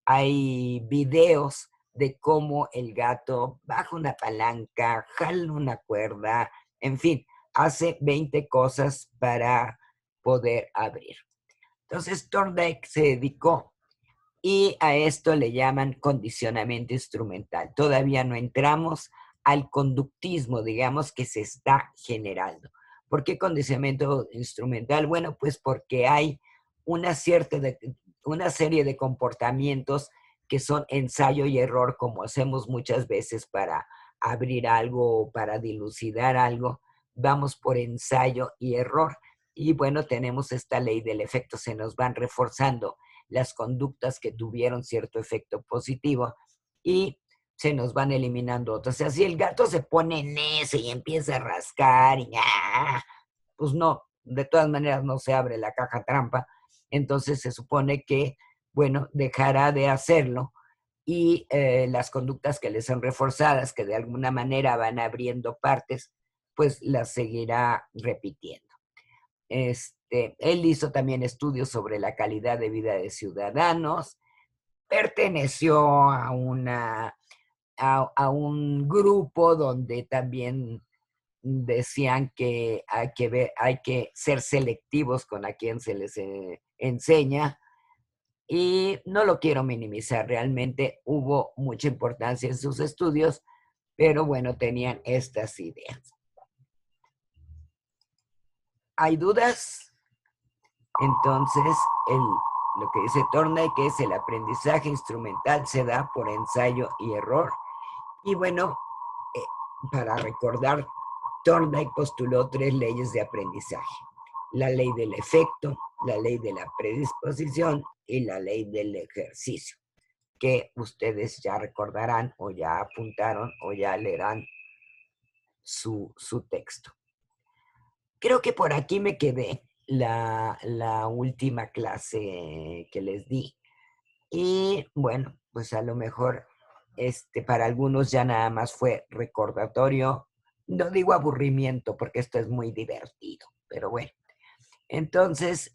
hay videos de cómo el gato baja una palanca, jala una cuerda, en fin, hace 20 cosas para poder abrir. Entonces Thorndike se dedicó y a esto le llaman condicionamiento instrumental. Todavía no entramos al conductismo, digamos, que se está generando. ¿Por qué condicionamiento instrumental? Bueno, pues porque hay una serie de comportamientos que son ensayo y error, como hacemos muchas veces para abrir algo o para dilucidar algo. Vamos por ensayo y error. Y bueno, tenemos esta ley del efecto, se nos van reforzando las conductas que tuvieron cierto efecto positivo y se nos van eliminando otras. O sea, si el gato se pone necio y empieza a rascar y pues no, de todas maneras no se abre la caja trampa, entonces se supone que, bueno, dejará de hacerlo y las conductas que le son reforzadas, que de alguna manera van abriendo partes, pues las seguirá repitiendo. Él hizo también estudios sobre la calidad de vida de ciudadanos, perteneció a un grupo donde también decían que hay que ser selectivos con a quien se les enseña. Y no lo quiero minimizar, realmente hubo mucha importancia en sus estudios, pero bueno, tenían estas ideas. ¿Hay dudas? Entonces, lo que dice Thorndike, que es el aprendizaje instrumental, se da por ensayo y error. Y bueno, para recordar, Thorndike postuló 3 leyes de aprendizaje: la ley del efecto, la ley de la predisposición y la ley del ejercicio, que ustedes ya recordarán o ya apuntaron o ya leerán su texto. Creo que por aquí me quedé la última clase que les di. Y bueno, pues a lo mejor para algunos ya nada más fue recordatorio. No digo aburrimiento porque esto es muy divertido, pero bueno. Entonces,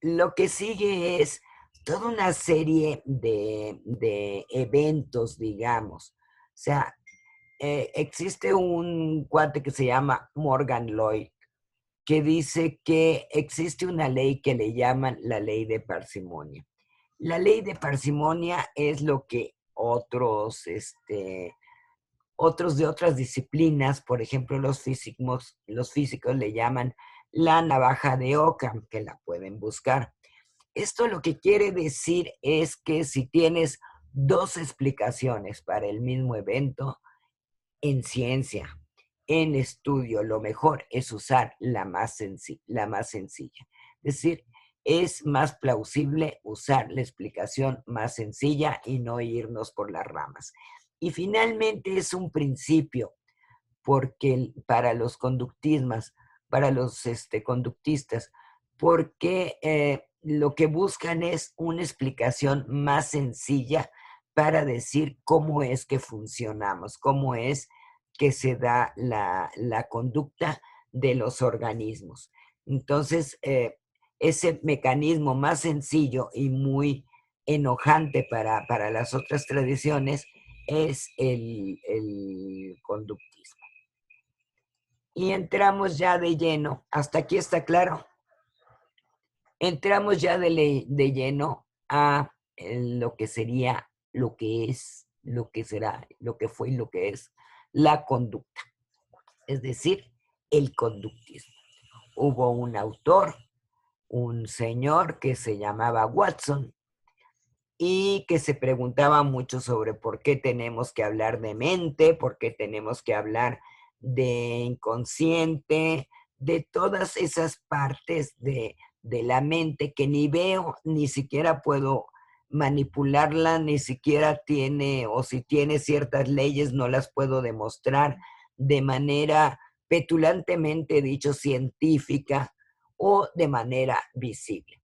lo que sigue es toda una serie de eventos, digamos. O sea, existe un cuate que se llama Morgan Lloyd, que dice que existe una ley que le llaman la ley de parsimonia. La ley de parsimonia es lo que otros de otras disciplinas, por ejemplo, los físicos le llaman la navaja de Occam, que la pueden buscar. Esto lo que quiere decir es que si tienes 2 explicaciones para el mismo evento, en ciencia, en estudio, lo mejor es usar la más sencilla. Es decir, es más plausible usar la explicación más sencilla y no irnos por las ramas. Y finalmente es un principio, porque para los conductistas, porque lo que buscan es una explicación más sencilla para decir cómo es que funcionamos, cómo es que se da la conducta de los organismos. Entonces, ese mecanismo más sencillo y muy enojante para las otras tradiciones es el conductismo. Y entramos ya de lleno, hasta aquí está claro. Entramos ya de lleno a lo que sería, lo que es, lo que será, lo que fue y lo que es la conducta. Es decir, el conductismo. Hubo un autor, un señor que se llamaba Watson, y que se preguntaba mucho sobre por qué tenemos que hablar de mente, por qué tenemos que hablar de inconsciente, de todas esas partes de la mente que ni veo, ni siquiera puedo manipularla, ni siquiera tiene, o si tiene ciertas leyes, no las puedo demostrar de manera petulantemente dicho científica o de manera visible.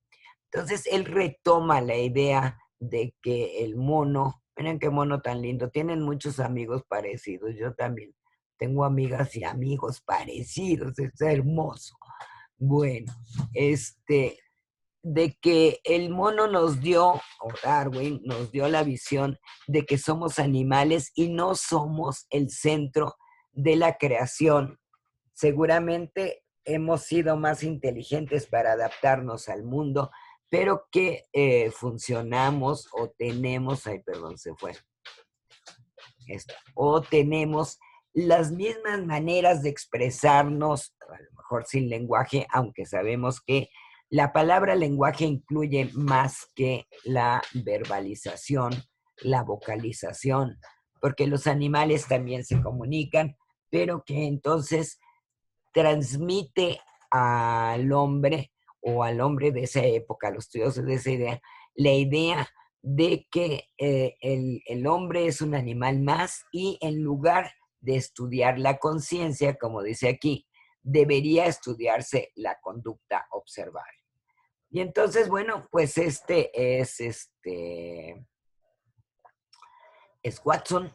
Entonces él retoma la idea de que el mono, miren qué mono tan lindo, tienen muchos amigos parecidos, yo también tengo amigas y amigos parecidos, es hermoso. Bueno, de que el mono nos dio, o Darwin nos dio la visión de que somos animales y no somos el centro de la creación. Seguramente hemos sido más inteligentes para adaptarnos al mundo, pero que funcionamos o tenemos, o tenemos las mismas maneras de expresarnos, a lo mejor sin lenguaje, aunque sabemos que la palabra lenguaje incluye más que la verbalización, la vocalización, porque los animales también se comunican, pero que entonces transmite al hombre o al hombre de esa época, a los estudiosos de esa idea, la idea de que el hombre es un animal más y en lugar de estudiar la conciencia, como dice aquí, debería estudiarse la conducta observable. Y entonces, bueno, pues es Watson.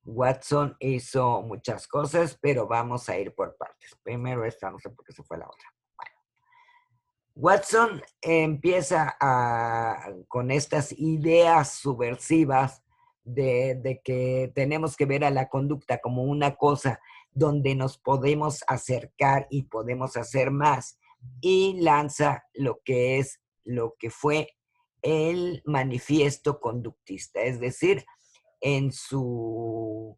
Watson hizo muchas cosas, pero vamos a ir por partes. Primero esta, no sé por qué se fue la otra. Bueno. Watson empieza con estas ideas subversivas de que tenemos que ver a la conducta como una cosa donde nos podemos acercar y podemos hacer más, y lanza lo que fue el manifiesto conductista, es decir, en su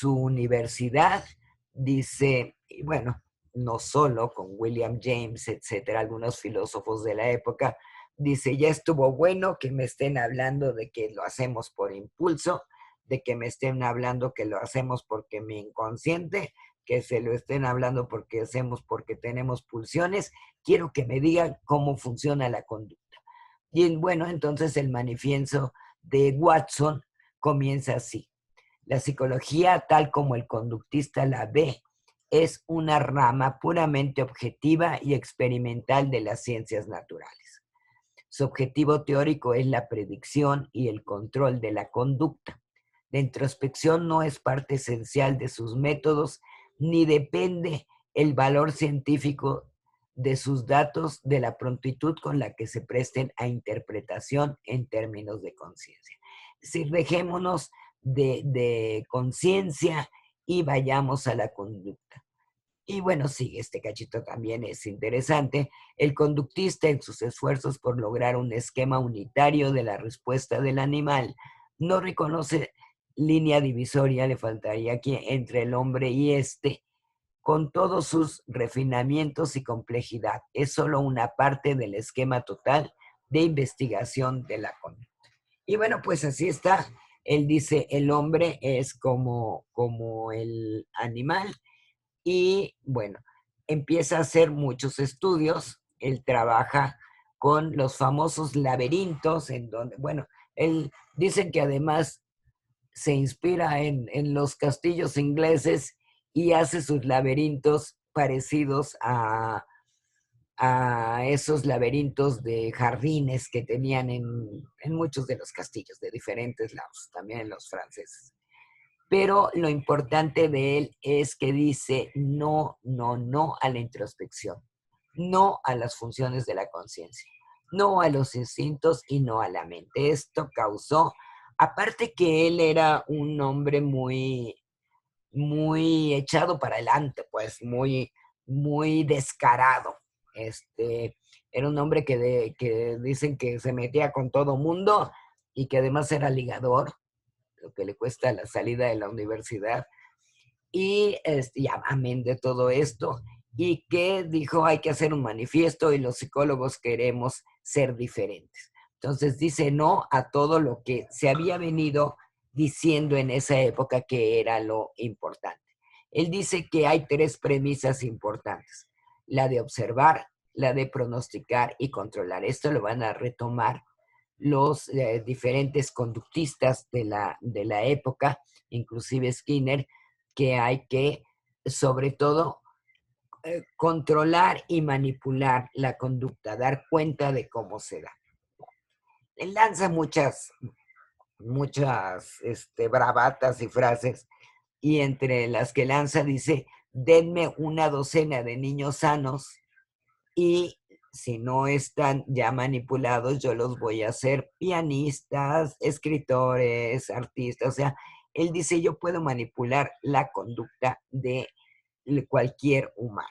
universidad dice, y bueno, no solo con William James, etcétera, algunos filósofos de la época, dice, ya estuvo bueno que me estén hablando de que lo hacemos por impulso, de que me estén hablando que lo hacemos porque mi inconsciente, que se lo estén hablando porque hacemos porque tenemos pulsiones, quiero que me digan cómo funciona la conducta. Y bueno, entonces el manifiesto de Watson comienza así. La psicología, tal como el conductista la ve, es una rama puramente objetiva y experimental de las ciencias naturales. Su objetivo teórico es la predicción y el control de la conducta. La introspección no es parte esencial de sus métodos, ni depende el valor científico de sus datos de la prontitud con la que se presten a interpretación en términos de conciencia. Si dejémonos de conciencia y vayamos a la conducta. Y bueno, sí, este cachito también es interesante. El conductista, en sus esfuerzos por lograr un esquema unitario de la respuesta del animal, no reconoce línea divisoria, le faltaría aquí, entre el hombre y con todos sus refinamientos y complejidad. Es solo una parte del esquema total de investigación de la conducta. Y bueno, pues así está. Él dice, el hombre es como el animal. Y bueno, empieza a hacer muchos estudios. Él trabaja con los famosos laberintos, en donde, bueno, él dicen que además se inspira en los castillos ingleses y hace sus laberintos parecidos a esos laberintos de jardines que tenían en muchos de los castillos de diferentes lados, también en los franceses. Pero lo importante de él es que dice no, no, no a la introspección, no a las funciones de la conciencia, no a los instintos y no a la mente. Esto causó, aparte que él era un hombre muy, muy echado para adelante, pues muy, muy descarado. Era un hombre que dicen que se metía con todo mundo y que además era ligador, lo que le cuesta la salida de la universidad, y amén de todo esto, y que dijo hay que hacer un manifiesto y los psicólogos queremos ser diferentes. Entonces dice no a todo lo que se había venido diciendo en esa época que era lo importante. Él dice que hay 3 premisas importantes: la de observar, la de pronosticar y controlar. Esto lo van a retomar los diferentes conductistas de la época, inclusive Skinner, que hay que, sobre todo, controlar y manipular la conducta, dar cuenta de cómo se da. Él lanza muchas bravatas y frases, y entre las que lanza dice, denme una docena de niños sanos y si no están ya manipulados, yo los voy a hacer pianistas, escritores, artistas. O sea, él dice, yo puedo manipular la conducta de cualquier humano.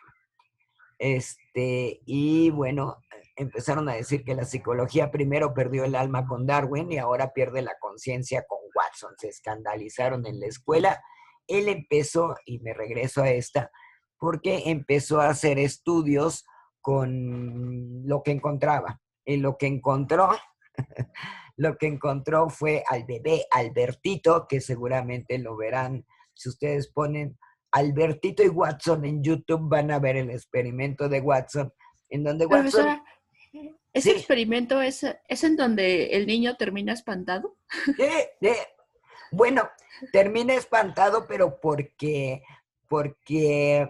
Y bueno, empezaron a decir que la psicología primero perdió el alma con Darwin y ahora pierde la conciencia con Watson. Se escandalizaron en la escuela. Él empezó, y me regreso a esta, porque empezó a hacer estudios con lo que encontraba. Y lo que encontró fue al bebé Albertito, que seguramente lo verán. Si ustedes ponen Albertito y Watson en YouTube, van a ver el experimento de Watson, en donde Watson... Profesora, ¿ese experimento es en donde el niño termina espantado? Bueno, termina espantado, pero porque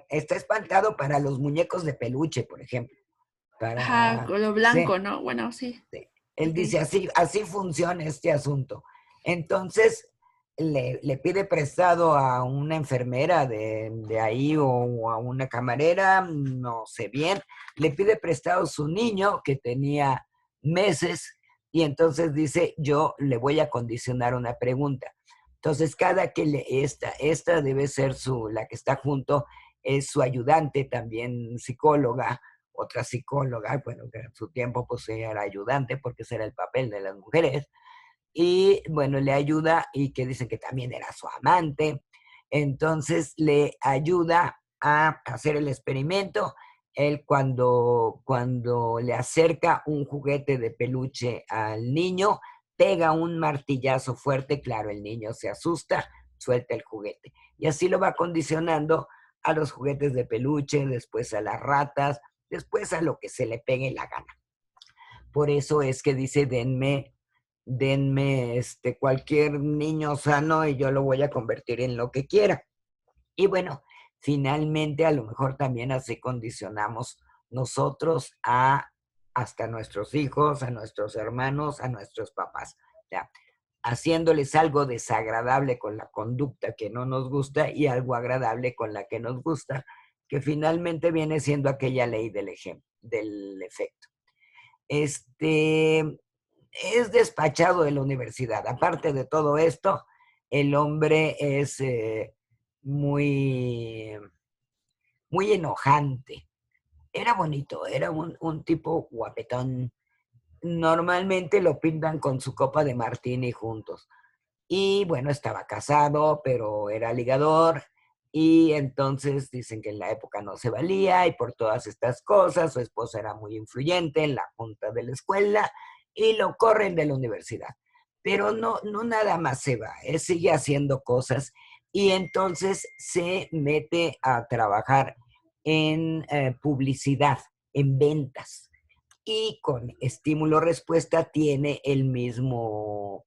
está espantado para los muñecos de peluche, por ejemplo. Con lo blanco, ¿no? Bueno, sí. Él dice, así funciona este asunto. Entonces, le pide prestado a una enfermera de ahí o a una camarera, no sé bien, le pide prestado su niño que tenía meses y entonces dice, yo le voy a condicionar una pregunta. Entonces, cada que esta debe ser la que está junto, es su ayudante, también psicóloga, otra psicóloga, bueno, que en su tiempo pues ella era ayudante porque ese era el papel de las mujeres, y bueno, le ayuda y que dicen que también era su amante, entonces le ayuda a hacer el experimento. Él cuando le acerca un juguete de peluche al niño, pega un martillazo fuerte, claro, el niño se asusta, suelta el juguete. Y así lo va condicionando a los juguetes de peluche, después a las ratas, después a lo que se le pegue la gana. Por eso es que dice, denme cualquier niño sano y yo lo voy a convertir en lo que quiera. Y bueno, finalmente a lo mejor también así condicionamos nosotros hasta nuestros hijos, a nuestros hermanos, a nuestros papás. O sea, haciéndoles algo desagradable con la conducta que no nos gusta y algo agradable con la que nos gusta, que finalmente viene siendo aquella ley del efecto. Es despachado de la universidad. Aparte de todo esto, el hombre es muy, muy enojante. Era bonito, era un tipo guapetón. Normalmente lo pintan con su copa de martini juntos. Y bueno, estaba casado, pero era ligador. Y entonces dicen que en la época no se valía y por todas estas cosas, su esposa era muy influyente en la junta de la escuela y lo corren de la universidad. Pero no nada más se va, él sigue haciendo cosas y entonces se mete a trabajar en publicidad, en ventas. Y con estímulo-respuesta tiene el mismo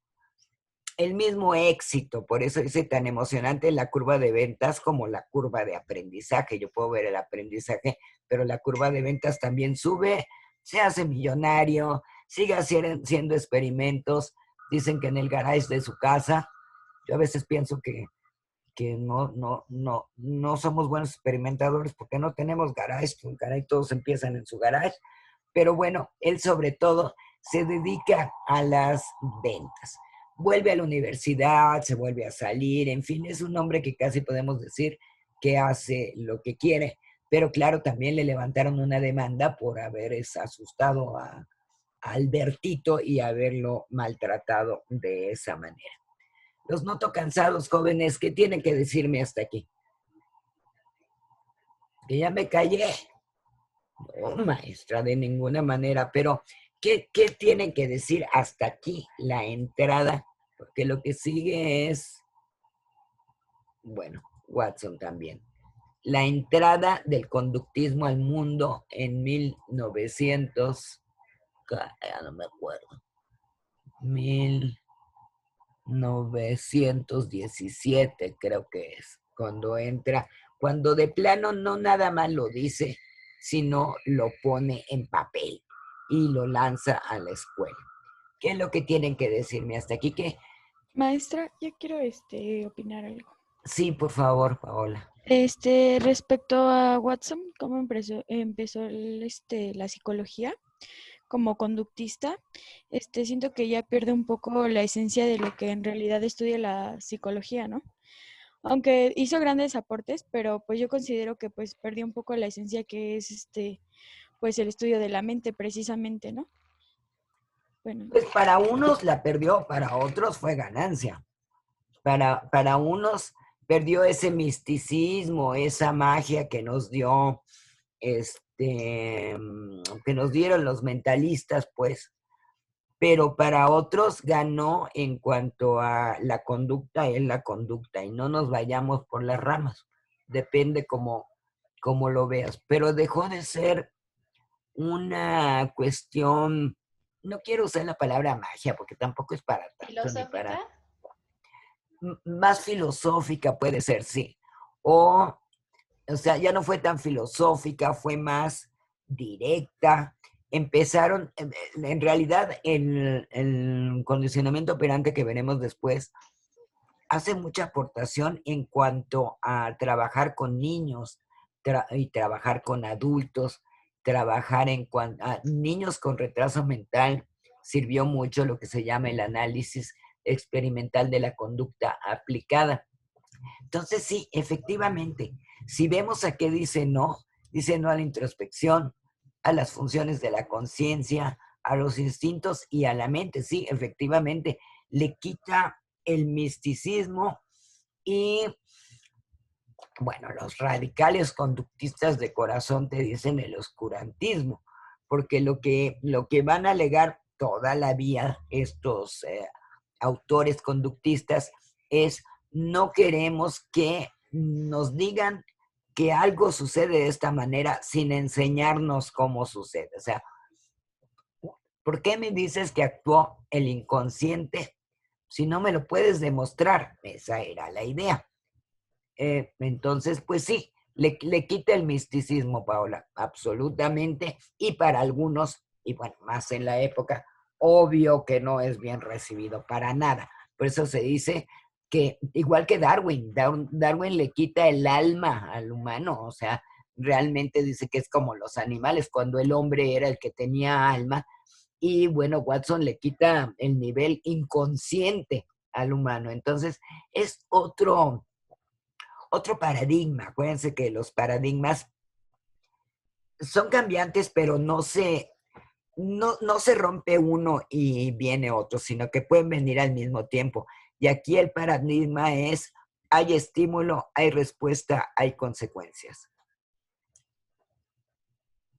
éxito. Por eso dice tan emocionante la curva de ventas como la curva de aprendizaje. Yo puedo ver el aprendizaje, pero la curva de ventas también sube, se hace millonario, sigue haciendo experimentos. Dicen que en el garage de su casa, yo a veces pienso que no somos buenos experimentadores porque no tenemos garage, el garage todos empiezan en su garage, pero bueno, él sobre todo se dedica a las ventas. Vuelve a la universidad, se vuelve a salir, en fin, es un hombre que casi podemos decir que hace lo que quiere, pero claro, también le levantaron una demanda por haber asustado a Albertito y haberlo maltratado de esa manera. Los noto cansados, jóvenes. ¿Qué tienen que decirme hasta aquí? Que ya me callé. No, maestra, de ninguna manera, pero ¿qué tienen que decir hasta aquí la entrada? Porque lo que sigue es, bueno, Watson también. La entrada del conductismo al mundo en 1900, ya no me acuerdo, 1917 creo que es, cuando entra, cuando de plano no nada más lo dice, sino lo pone en papel y lo lanza a la escuela. ¿Qué es lo que tienen que decirme hasta aquí? ¿Qué? Maestra, yo quiero opinar algo. Sí, por favor, Paola. Respecto a Watson, ¿cómo empezó la psicología como conductista? Siento que ya pierde un poco la esencia de lo que en realidad estudia la psicología, ¿no? Aunque hizo grandes aportes, pero pues yo considero que pues perdió un poco la esencia que es pues el estudio de la mente precisamente, ¿no? Bueno. Pues para unos la perdió, para otros fue ganancia. Para unos perdió ese misticismo, esa magia que nos dio, que nos dieron los mentalistas, pues. Pero para otros ganó en cuanto a la conducta, es la conducta, y no nos vayamos por las ramas. Depende cómo lo veas. Pero dejó de ser una cuestión, no quiero usar la palabra magia, porque tampoco es para tanto. ¿Filosófica? Más filosófica puede ser, sí. O sea, ya no fue tan filosófica, fue más directa. Empezaron, en realidad, el condicionamiento operante que veremos después, hace mucha aportación en cuanto a trabajar con niños y trabajar con adultos, trabajar a niños con retraso mental. Sirvió mucho lo que se llama el análisis experimental de la conducta aplicada. Entonces, sí, efectivamente, si vemos a qué dice no a la introspección, a las funciones de la conciencia, a los instintos y a la mente. Sí, efectivamente, le quita el misticismo y, bueno, los radicales conductistas de corazón te dicen el oscurantismo, porque lo que van a alegar toda la vida estos autores conductistas es: no queremos que nos digan que algo sucede de esta manera sin enseñarnos cómo sucede. O sea, ¿por qué me dices que actuó el inconsciente si no me lo puedes demostrar? Esa era la idea. Entonces, pues sí, le quita el misticismo, Paola, absolutamente. Y para algunos, y bueno, más en la época, obvio que no es bien recibido para nada. Por eso se dice que, igual que Darwin le quita el alma al humano, o sea, realmente dice que es como los animales, cuando el hombre era el que tenía alma, y bueno, Watson le quita el nivel inconsciente al humano. Entonces, es otro paradigma. Acuérdense que los paradigmas son cambiantes, pero no se rompe uno y viene otro, sino que pueden venir al mismo tiempo. Y aquí el paradigma es: hay estímulo, hay respuesta, hay consecuencias.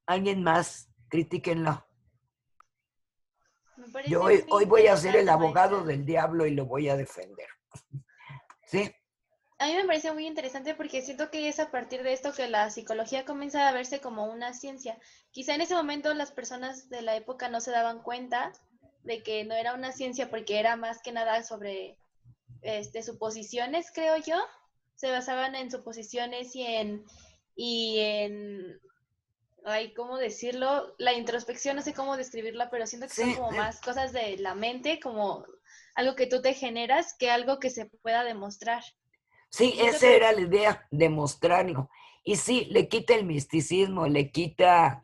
¿Alguien más? Critíquenlo. Yo hoy voy a ser el abogado del diablo y lo voy a defender. ¿Sí? A mí me parece muy interesante porque siento que es a partir de esto que la psicología comienza a verse como una ciencia. Quizá en ese momento las personas de la época no se daban cuenta de que no era una ciencia porque era más que nada sobre suposiciones, creo yo. Se basaban en suposiciones y en ay, ¿cómo decirlo? La introspección, no sé cómo describirla, pero siento que son como más cosas de la mente, como algo que tú te generas, que algo que se pueda demostrar. Sí, esa era la idea, demostrarlo. Y sí, le quita el misticismo, le quita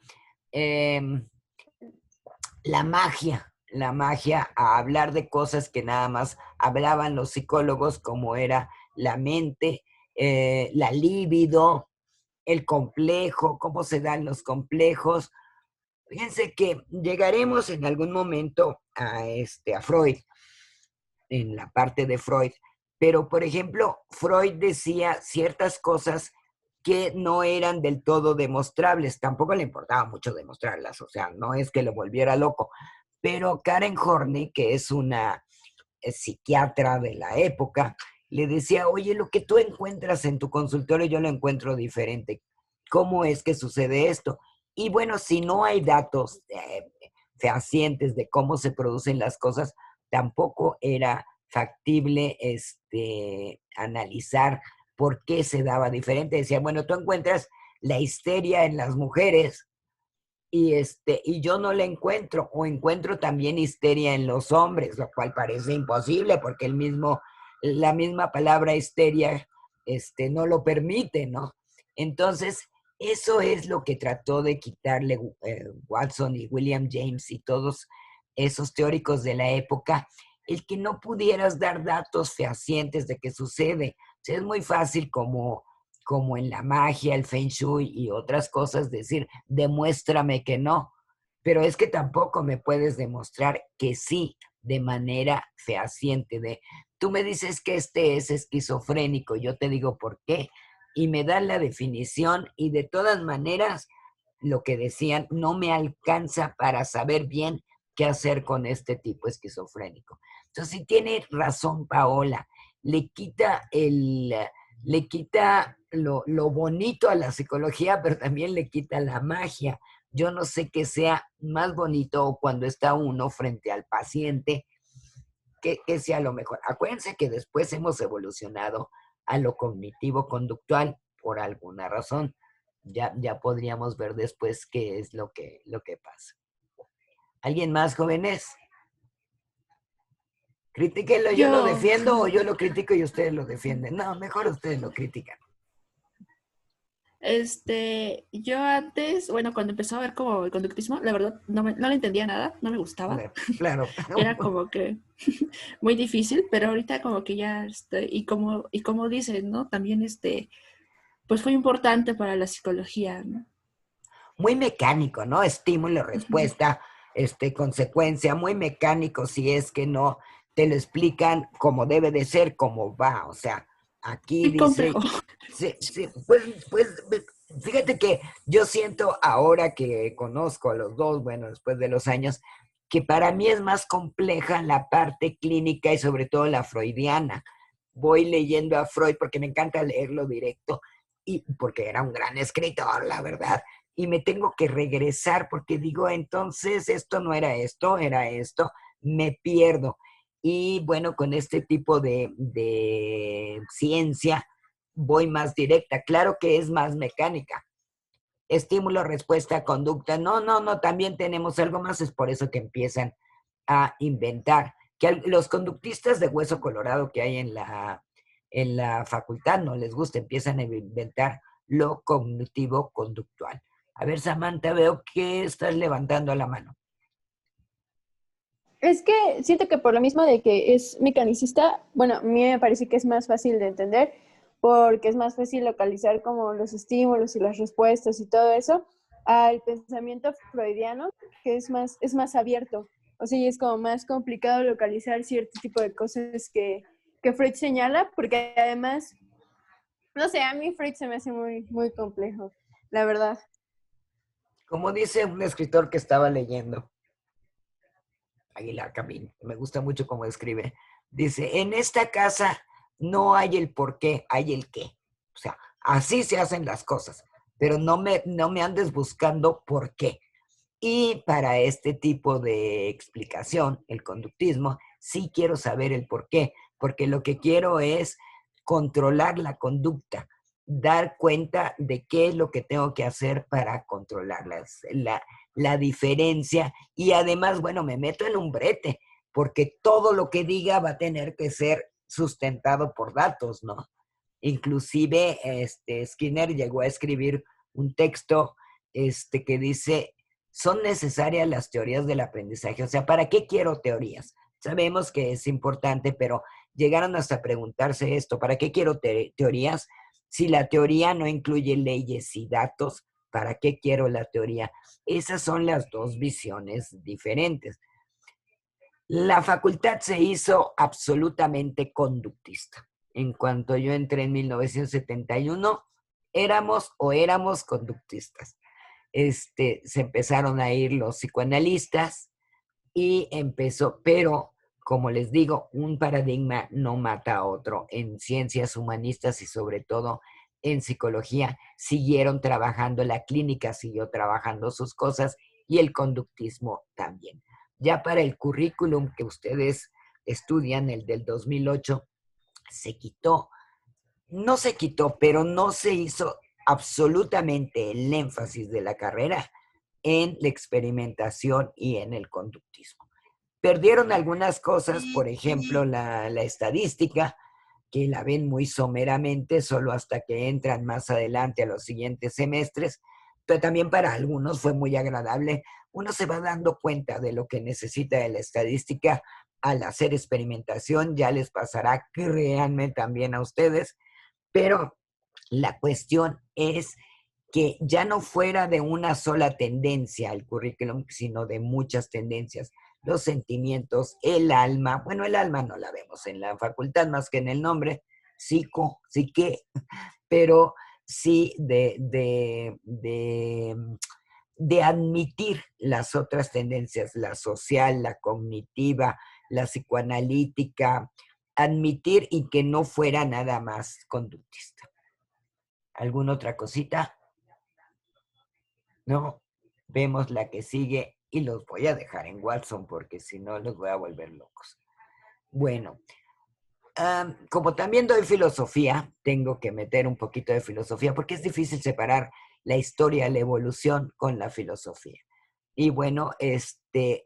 la magia a hablar de cosas que nada más hablaban los psicólogos, como era la mente, la libido, el complejo, cómo se dan los complejos. Fíjense que llegaremos en algún momento a Freud, en la parte de Freud, pero por ejemplo, Freud decía ciertas cosas que no eran del todo demostrables, tampoco le importaba mucho demostrarlas, o sea, no es que lo volviera loco, pero Karen Horney, que es una psiquiatra de la época, le decía: oye, lo que tú encuentras en tu consultorio yo lo encuentro diferente. ¿Cómo es que sucede esto? Y bueno, si no hay datos fehacientes de cómo se producen las cosas, tampoco era factible analizar por qué se daba diferente. Decía: bueno, tú encuentras la histeria en las mujeres y yo no la encuentro, o encuentro también histeria en los hombres, lo cual parece imposible porque la misma palabra histeria no lo permite, ¿no? Entonces, eso es lo que trató de quitarle Watson y William James y todos esos teóricos de la época, el que no pudieras dar datos fehacientes de qué sucede. O sea, es muy fácil como en la magia, el Feng Shui y otras cosas, decir: demuéstrame que no. Pero es que tampoco me puedes demostrar que sí de manera fehaciente. Tú me dices que es esquizofrénico, yo te digo por qué, y me dan la definición, y de todas maneras, lo que decían, no me alcanza para saber bien qué hacer con este tipo esquizofrénico. Entonces, sí tiene razón Paola, le quita lo bonito a la psicología, pero también le quita la magia. Yo no sé qué sea más bonito cuando está uno frente al paciente, que sea lo mejor. Acuérdense que después hemos evolucionado a lo cognitivo-conductual por alguna razón. Ya podríamos ver después qué es lo que pasa. ¿Alguien más, jóvenes? Critíquenlo, yo lo defiendo, o yo lo critico y ustedes lo defienden. No, mejor ustedes lo critican. Yo antes, bueno, cuando empezó a ver como el conductismo, la verdad no le entendía nada, no me gustaba. Claro. Era como que muy difícil, pero ahorita como que ya y como dicen, ¿no? También pues fue importante para la psicología, ¿no? muy mecánico, ¿no? Estímulo, respuesta, consecuencia, muy mecánico si es que no te lo explican como debe de ser, como va. O sea, aquí Muy dice... complejo. Sí, pues, fíjate que yo siento ahora que conozco a los dos, bueno, después de los años, que para mí es más compleja la parte clínica y sobre todo la freudiana. Voy leyendo a Freud porque me encanta leerlo directo y porque era un gran escritor, la verdad. Y me tengo que regresar porque digo, entonces esto no era esto, era esto, me pierdo. Y bueno, con este tipo de ciencia voy más directa. Claro que es más mecánica. Estímulo, respuesta, conducta. No, también tenemos algo más. Es por eso que empiezan a inventar. Que los conductistas de hueso colorado que hay en la facultad no les gusta, empiezan a inventar lo cognitivo-conductual. A ver, Samantha, veo que estás levantando la mano. Es que siento que por lo mismo de que es mecanicista, bueno, a mí me parece que es más fácil de entender porque es más fácil localizar como los estímulos y las respuestas y todo eso al pensamiento freudiano, que es más abierto. O sea, y es como más complicado localizar cierto tipo de cosas que Freud señala, porque además, no sé, a mí Freud se me hace muy, muy complejo, la verdad. Como dice un escritor que estaba leyendo, Aguilar Camín, me gusta mucho cómo escribe, dice, en esta casa no hay el por qué, hay el qué. O sea, así se hacen las cosas, pero no me andes buscando por qué. Y para este tipo de explicación, el conductismo, sí quiero saber el por qué, porque lo que quiero es controlar la conducta, dar cuenta de qué es lo que tengo que hacer para controlar la diferencia y además, bueno, me meto en un brete, porque todo lo que diga va a tener que ser sustentado por datos, ¿no? Inclusive, Skinner llegó a escribir un texto que dice, son necesarias las teorías del aprendizaje. O sea, ¿para qué quiero teorías? Sabemos que es importante, pero llegaron hasta preguntarse esto, ¿para qué quiero teorías? Si la teoría no incluye leyes y datos, ¿para qué quiero la teoría? Esas son las dos visiones diferentes. La facultad se hizo absolutamente conductista. En cuanto yo entré en 1971, éramos conductistas. Se empezaron a ir los psicoanalistas y empezó, pero como les digo, un paradigma no mata a otro. En ciencias humanistas y sobre todo en psicología siguieron trabajando, la clínica siguió trabajando sus cosas y el conductismo también. Ya para el currículum que ustedes estudian, el del 2008, no se quitó, pero no se hizo absolutamente el énfasis de la carrera en la experimentación y en el conductismo. Perdieron algunas cosas, por ejemplo, la estadística, que la ven muy someramente, solo hasta que entran más adelante a los siguientes semestres, pero también para algunos fue muy agradable. Uno se va dando cuenta de lo que necesita de la estadística al hacer experimentación, ya les pasará, créanme también a ustedes, pero la cuestión es que ya no fuera de una sola tendencia el currículum, sino de muchas tendencias. Los sentimientos, el alma, bueno, el alma no la vemos en la facultad más que en el nombre, psique, pero sí de admitir las otras tendencias, la social, la cognitiva, la psicoanalítica, admitir y que no fuera nada más conductista. ¿Alguna otra cosita? No, vemos la que sigue y los voy a dejar en Watson porque si no los voy a volver locos. Bueno, como también doy filosofía, tengo que meter un poquito de filosofía porque es difícil separar la historia, la evolución con la filosofía. Y bueno,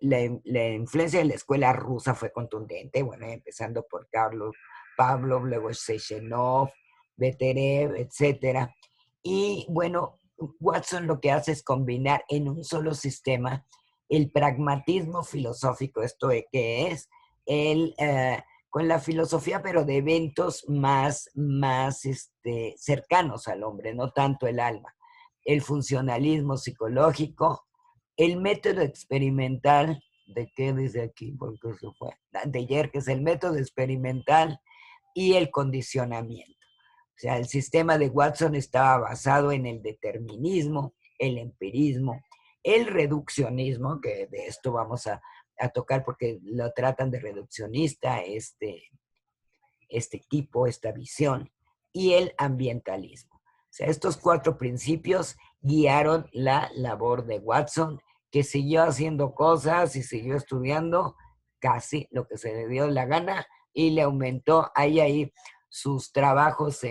la influencia de la escuela rusa fue contundente, bueno, empezando por Pavlov, luego Sechenov, Beterev, etcétera. Y bueno, Watson lo que hace es combinar en un solo sistema el pragmatismo filosófico, esto de que es con la filosofía, pero de eventos más cercanos al hombre, no tanto el alma. el funcionalismo psicológico, el método experimental, ¿de qué dice aquí? Porque se fue. De Yerkes, el método experimental y el condicionamiento. O sea, el sistema de Watson estaba basado en el determinismo, el empirismo, el reduccionismo, que de esto vamos a tocar porque lo tratan de reduccionista, este tipo, esta visión, y el ambientalismo. O sea, estos 4 principios guiaron la labor de Watson, que siguió haciendo cosas y siguió estudiando casi lo que se le dio la gana y le aumentó ahí sus trabajos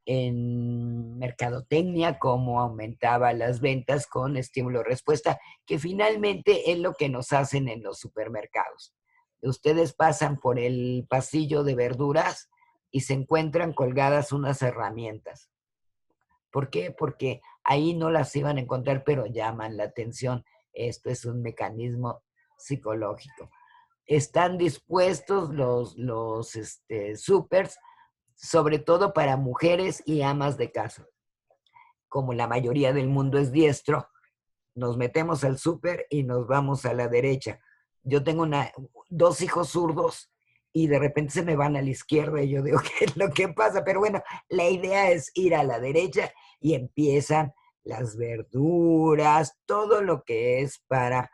en mercadotecnia, cómo aumentaba las ventas con estímulo-respuesta, que finalmente es lo que nos hacen en los supermercados. Ustedes pasan por el pasillo de verduras y se encuentran colgadas unas herramientas. ¿Por qué? Porque ahí no las iban a encontrar, pero llaman la atención. Esto es un mecanismo psicológico. Están dispuestos los supers, sobre todo para mujeres y amas de casa. Como la mayoría del mundo es diestro, nos metemos al súper y nos vamos a la derecha. Yo tengo 2 hijos zurdos y de repente se me van a la izquierda y yo digo, ¿qué es lo que pasa? Pero bueno, la idea es ir a la derecha y empiezan las verduras, todo lo que es para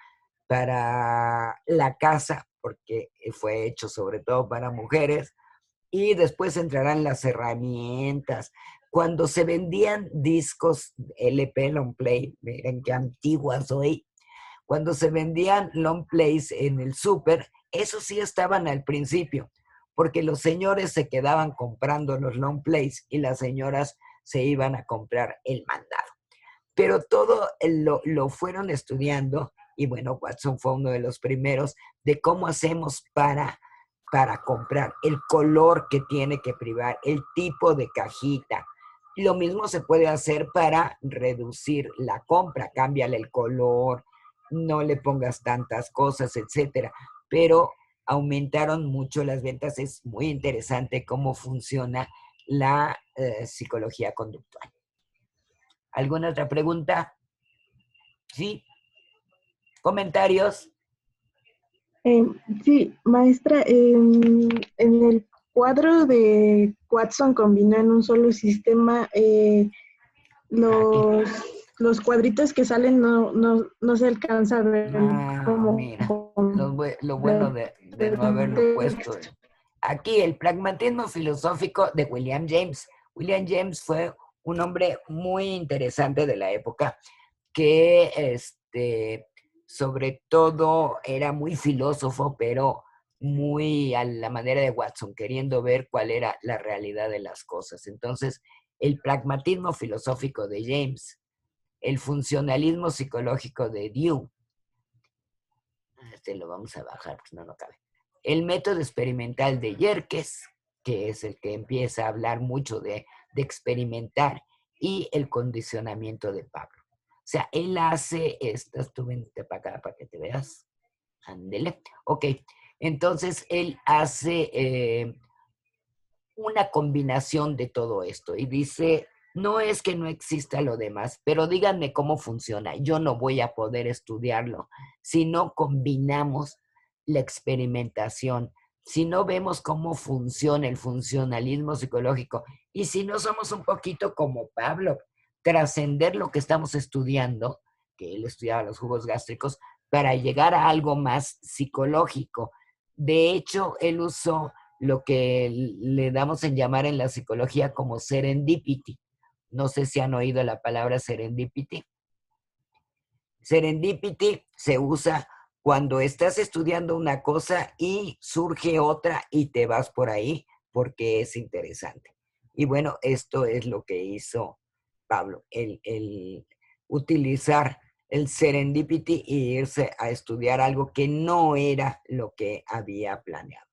la casa, porque fue hecho sobre todo para mujeres, y después entrarán las herramientas. Cuando se vendían discos LP, long play, miren qué antigua soy, cuando se vendían long plays en el súper, esos sí estaban al principio, porque los señores se quedaban comprando los long plays y las señoras se iban a comprar el mandado. Pero todo lo fueron estudiando y bueno, Watson fue uno de los primeros de cómo hacemos para comprar, el color que tiene que privar, el tipo de cajita. Lo mismo se puede hacer para reducir la compra, cámbiale el color, no le pongas tantas cosas, etcétera. Pero aumentaron mucho las ventas. Es muy interesante cómo funciona la psicología conductual. ¿Alguna otra pregunta? ¿Sí? ¿Comentarios? Sí, maestra, en el cuadro de Watson combinó en un solo sistema los cuadritos que salen no se alcanza a ver Mira, lo bueno de no haberlo puesto. Aquí el pragmatismo filosófico de William James. William James fue un hombre muy interesante de la época que sobre todo era muy filósofo, pero muy a la manera de Watson, queriendo ver cuál era la realidad de las cosas. Entonces, el pragmatismo filosófico de James, el funcionalismo psicológico de Dewey, lo vamos a bajar, pues no cabe. El método experimental de Yerkes, que es el que empieza a hablar mucho de experimentar, y el condicionamiento de Pablo. O sea, él hace estas, tú vente para acá para que te veas. Ándele. Ok, entonces él hace una combinación de todo esto y dice, no es que no exista lo demás, pero díganme cómo funciona. Yo no voy a poder estudiarlo si no combinamos la experimentación, si no vemos cómo funciona el funcionalismo psicológico y si no somos un poquito como Pablo, trascender lo que estamos estudiando, que él estudiaba los jugos gástricos, para llegar a algo más psicológico. De hecho, él usó lo que le damos en llamar en la psicología como serendipity. No sé si han oído la palabra serendipity. Serendipity se usa cuando estás estudiando una cosa y surge otra y te vas por ahí porque es interesante. Y bueno, esto es lo que hizo Pablo, el utilizar el serendipity e irse a estudiar algo que no era lo que había planeado.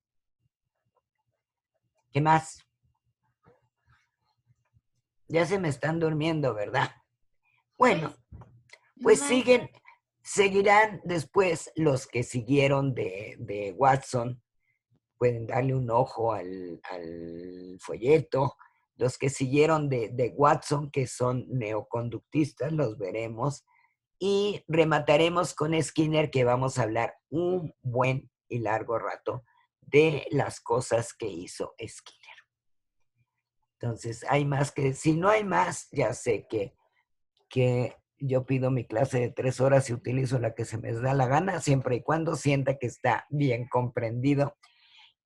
¿Qué más? Ya se me están durmiendo, ¿verdad? Bueno, pues seguirán después los que siguieron de Watson. Pueden darle un ojo al folleto. Los que siguieron de Watson, que son neoconductistas, los veremos. Y remataremos con Skinner, que vamos a hablar un buen y largo rato de las cosas que hizo Skinner. Entonces, hay más que, si no hay más, ya sé que yo pido mi clase de 3 horas y utilizo la que se me da la gana, siempre y cuando sienta que está bien comprendido.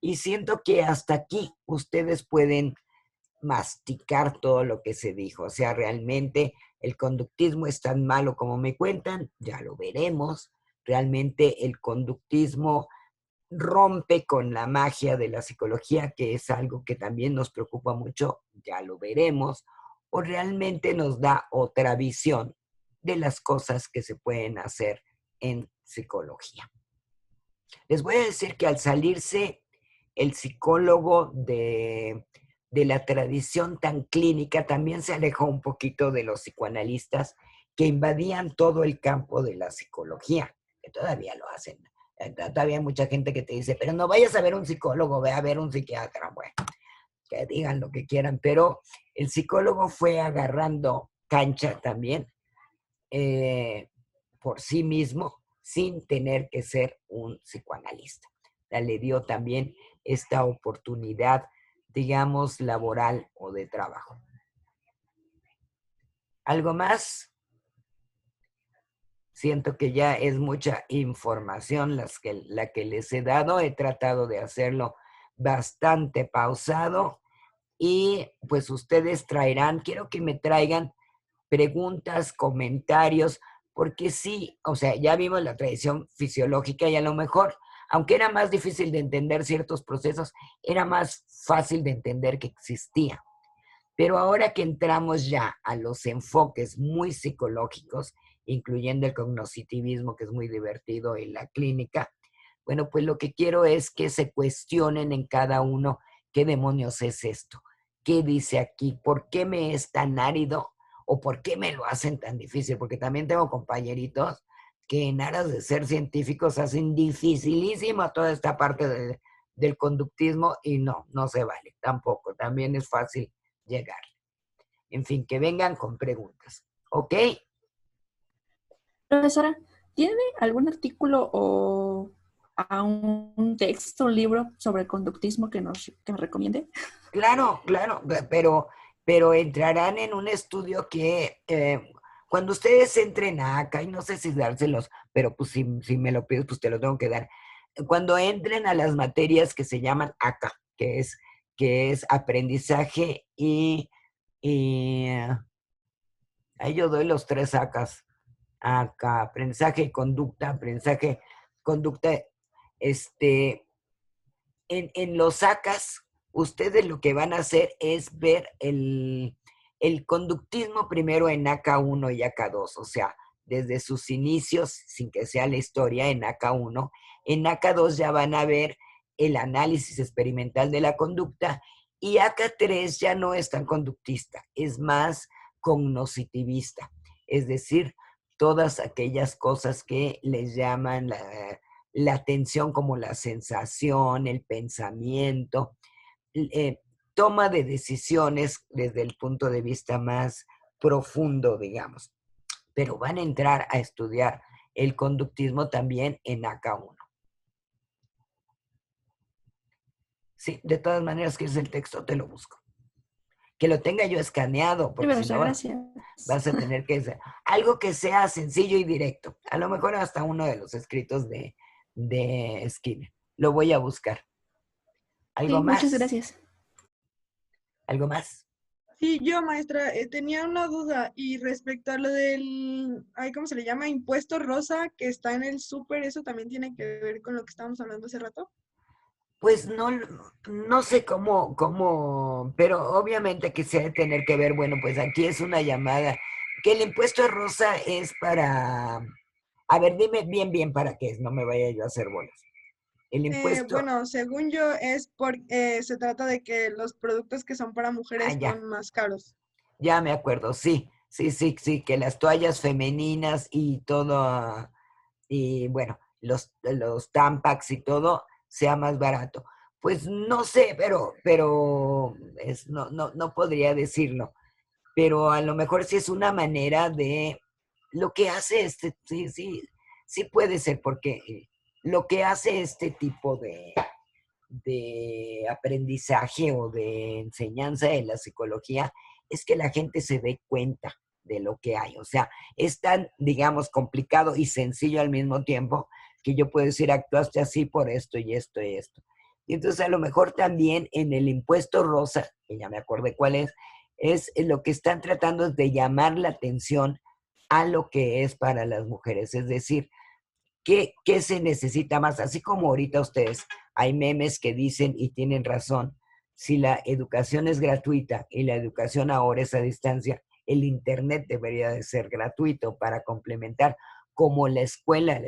Y siento que hasta aquí ustedes pueden masticar todo lo que se dijo. O sea, realmente el conductismo es tan malo como me cuentan, ya lo veremos. Realmente el conductismo rompe con la magia de la psicología, que es algo que también nos preocupa mucho, ya lo veremos, o realmente nos da otra visión de las cosas que se pueden hacer en psicología. Les voy a decir que al salirse el psicólogo de la tradición tan clínica, también se alejó un poquito de los psicoanalistas que invadían todo el campo de la psicología, que todavía lo hacen. Todavía hay mucha gente que te dice, pero no vayas a ver un psicólogo, ve a ver un psiquiatra. Bueno, que digan lo que quieran, pero el psicólogo fue agarrando cancha también por sí mismo, sin tener que ser un psicoanalista. Le dio también esta oportunidad, digamos, laboral o de trabajo. ¿Algo más? Siento que ya es mucha información la que les he dado. He tratado de hacerlo bastante pausado y pues ustedes traerán, quiero que me traigan preguntas, comentarios, porque sí, o sea, ya vimos la tradición fisiológica y a lo mejor, aunque era más difícil de entender ciertos procesos, era más fácil de entender que existía. Pero ahora que entramos ya a los enfoques muy psicológicos, incluyendo el cognoscitivismo, que es muy divertido, y la clínica, bueno, pues lo que quiero es que se cuestionen en cada uno qué demonios es esto, qué dice aquí, por qué me es tan árido o por qué me lo hacen tan difícil, porque también tengo compañeritos que en aras de ser científicos hacen dificilísima toda esta parte del conductismo y no se vale tampoco, también es fácil llegar. En fin, que vengan con preguntas. ¿Ok? Profesora, ¿tiene algún artículo o un texto, un libro sobre conductismo que nos recomiende? Claro, pero entrarán en un estudio que cuando ustedes entren acá, y no sé si dárselos, pero pues si me lo pides, pues te lo tengo que dar. Cuando entren a las materias que se llaman ACA, que es aprendizaje y ahí yo doy los 3 ACAs. Acá, aprendizaje y conducta, en los ACAs, ustedes lo que van a hacer es ver el conductismo primero en AK1 y AK2, o sea, desde sus inicios, sin que sea la historia, en AK1. En AK2 ya van a ver el análisis experimental de la conducta y AK3 ya no es tan conductista, es más cognoscitivista, es decir, todas aquellas cosas que les llaman la atención, como la sensación, el pensamiento, toma de decisiones desde el punto de vista más profundo, digamos. Pero van a entrar a estudiar el conductismo también en AK1. Sí, de todas maneras, que es el texto, te lo busco. Que lo tenga yo escaneado, porque si no vas a tener que hacer algo que sea sencillo y directo. A lo mejor hasta uno de los escritos de Skinner. Lo voy a buscar. ¿Algo más? Muchas gracias. ¿Algo más? Sí, yo, maestra, tenía una duda y respecto a lo del, ¿cómo se le llama? Impuesto rosa que está en el súper, ¿eso también tiene que ver con lo que estábamos hablando hace rato? Pues no sé cómo, pero obviamente que se debe tener que ver, bueno, pues aquí es una llamada, que el impuesto rosa es para, a ver, dime bien para qué es, no me vaya yo a hacer bolas. El impuesto... bueno, según yo es porque se trata de que los productos que son para mujeres son más caros. Ya me acuerdo, sí, que las toallas femeninas y todo, y bueno, los Tampax y todo sea más barato. Pues no sé, pero no podría decirlo. Pero a lo mejor sí es una manera de lo que hace sí puede ser, porque lo que hace este tipo de aprendizaje o de enseñanza de la psicología es que la gente se dé cuenta de lo que hay. O sea, es tan, digamos, complicado y sencillo al mismo tiempo que yo puedo decir, actuaste así por esto y esto y esto. Y entonces a lo mejor también en el impuesto rosa, que ya me acordé cuál es lo que están tratando es de llamar la atención a lo que es para las mujeres. Es decir, ¿qué se necesita más? Así como ahorita ustedes, hay memes que dicen y tienen razón, si la educación es gratuita y la educación ahora es a distancia, el Internet debería de ser gratuito para complementar como la escuela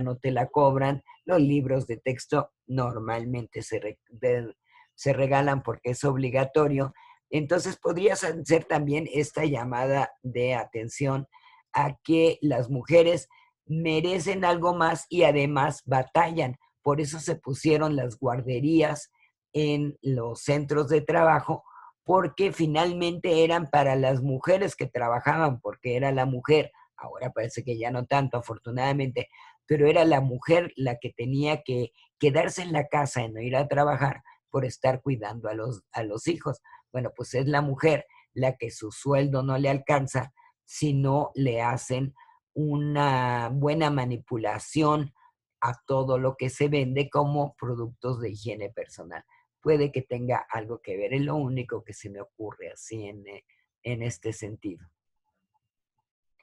no te la cobran, los libros de texto normalmente se regalan porque es obligatorio, entonces podrías hacer también esta llamada de atención a que las mujeres merecen algo más y además batallan. Por eso se pusieron las guarderías en los centros de trabajo, porque finalmente eran para las mujeres que trabajaban, porque era la mujer, ahora parece que ya no tanto, afortunadamente, pero era la mujer la que tenía que quedarse en la casa y no ir a trabajar por estar cuidando a los hijos. Bueno, pues es la mujer la que su sueldo no le alcanza si no le hacen una buena manipulación a todo lo que se vende como productos de higiene personal. Puede que tenga algo que ver, es lo único que se me ocurre así en este sentido.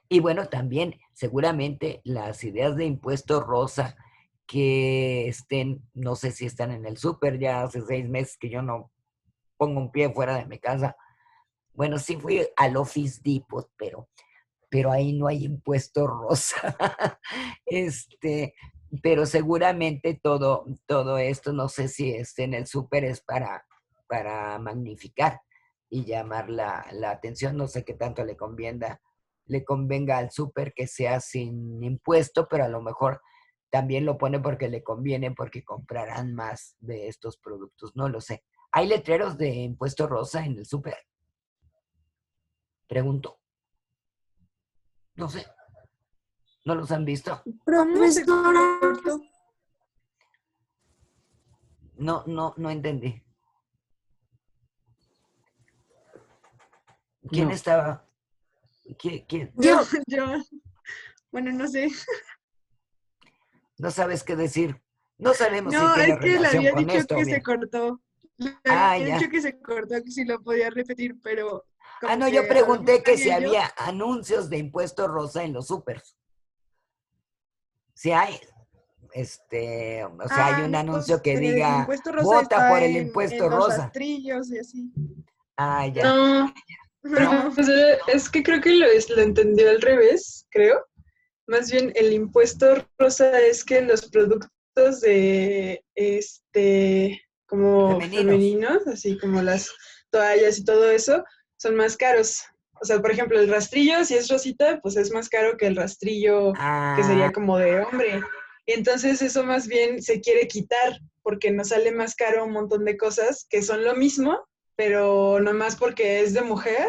Y bueno, también seguramente las ideas de impuesto rosa que estén, no sé si están en el súper, ya hace 6 meses que yo no pongo un pie fuera de mi casa. Bueno, sí fui al Office Depot, pero ahí no hay impuesto rosa. Pero seguramente todo esto, no sé si en el súper es para magnificar y llamar la atención. No sé qué tanto le convenga al súper que sea sin impuesto, pero a lo mejor también lo pone porque le conviene, porque comprarán más de estos productos. No lo sé. ¿Hay letreros de impuesto rosa en el súper? Pregunto. No sé. ¿No los han visto? Profesora. No entendí. ¿Quién No. estaba? ¿Quién? Yo. Bueno, no sé. No sabes qué decir. No sabemos No, si tiene es que le relación había con dicho esto. que Bien. se cortó. Le Ah, había ya. dicho que se cortó, que si lo podía repetir, pero como No, que yo a lo pregunté mejor que si sabía yo. había anuncios de impuesto rosa en los súpers. Si hay, o sea, hay un No, anuncio que el diga, impuesto rosa vota está por el impuesto en los rosa. rastrillos y así. Ah, ya. No, No. pues es que creo que lo entendió al revés, creo. Más bien el impuesto rosa es que los productos de como femeninos, así como las toallas y todo eso, son más caros. O sea, por ejemplo, el rastrillo, si es rosita, pues es más caro que el rastrillo que sería como de hombre. Y entonces eso más bien se quiere quitar porque nos sale más caro un montón de cosas que son lo mismo, pero nomás porque es de mujer,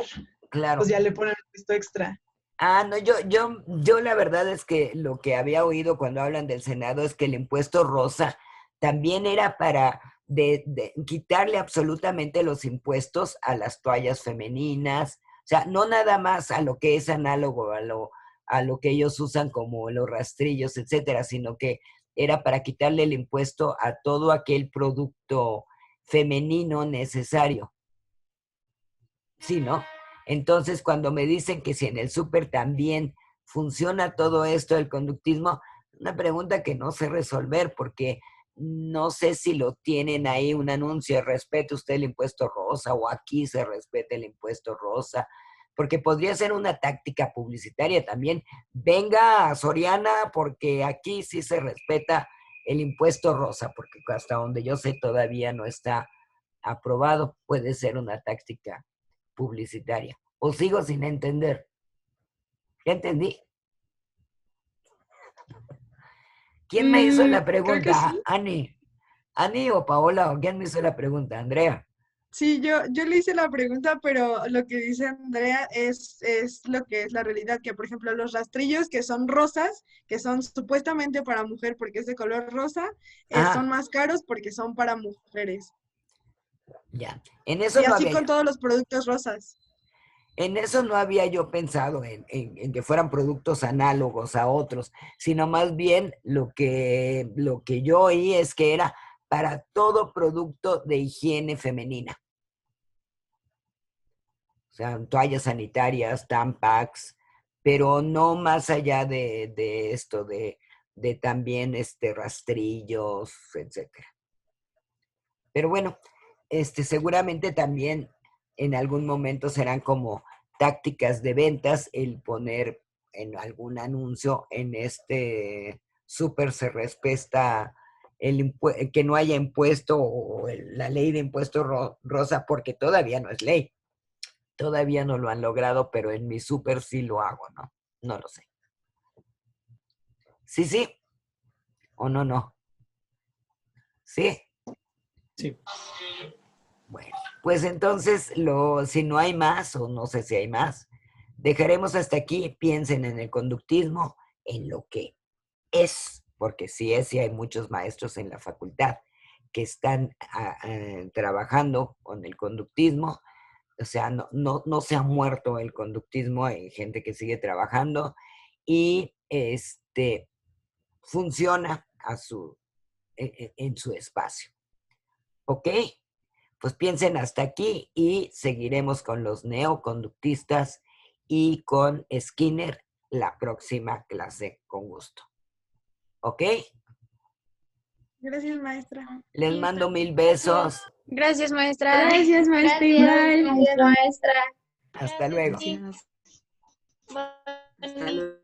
Claro. pues ya le ponen esto extra. No, yo la verdad es que lo que había oído cuando hablan del Senado es que el impuesto rosa también era para de quitarle absolutamente los impuestos a las toallas femeninas, o sea, no nada más a lo que es análogo a lo que ellos usan como los rastrillos, etcétera, sino que era para quitarle el impuesto a todo aquel producto femenino necesario. Sí, ¿no? Entonces, cuando me dicen que si en el súper también funciona todo esto del conductismo, una pregunta que no sé resolver porque no sé si lo tienen ahí un anuncio, respete usted el impuesto rosa o aquí se respete el impuesto rosa, porque podría ser una táctica publicitaria también. Venga a Soriana porque aquí sí se respeta el impuesto rosa, porque hasta donde yo sé todavía no está aprobado. Puede ser una táctica publicitaria. O sigo sin entender. ¿Ya entendí? ¿Quién me hizo la Creo que pregunta? sí. Ani. Ani o Paola, o quién me hizo la pregunta, Andrea. Sí, yo le hice la pregunta, pero lo que dice Andrea es lo que es la realidad, que por ejemplo los rastrillos que son rosas, que son supuestamente para mujer porque es de color rosa, son más caros porque son para mujeres. Ya, en eso y no así había con todos los productos rosas. En eso no había yo pensado en que fueran productos análogos a otros, sino más bien lo que yo oí es que era para todo producto de higiene femenina. O sea, toallas sanitarias, Tampax, pero no más allá de esto, de también rastrillos, etcétera. Pero bueno, seguramente también en algún momento serán como tácticas de ventas el poner en algún anuncio en súper se respeta que no haya impuesto o la ley de impuesto rosa, porque todavía no es ley. Todavía no lo han logrado, pero en mi súper sí lo hago, ¿no? No lo sé. Sí, sí. ¿O no, no? Sí. Sí. Bueno, pues entonces, si no hay más, o no sé si hay más, dejaremos hasta aquí. Piensen en el conductismo, en lo que es, porque sí es, y hay muchos maestros en la facultad que están trabajando con el conductismo. O sea, no se ha muerto el conductismo, hay gente que sigue trabajando y funciona en su espacio. ¿Ok? Pues piensen hasta aquí y seguiremos con los neoconductistas y con Skinner la próxima clase, con gusto. ¿Ok? Gracias, maestra. Les mando 1000 besos. Gracias, maestra. Gracias, maestra. Gracias, maestra. Hasta luego. Gracias. Hasta luego.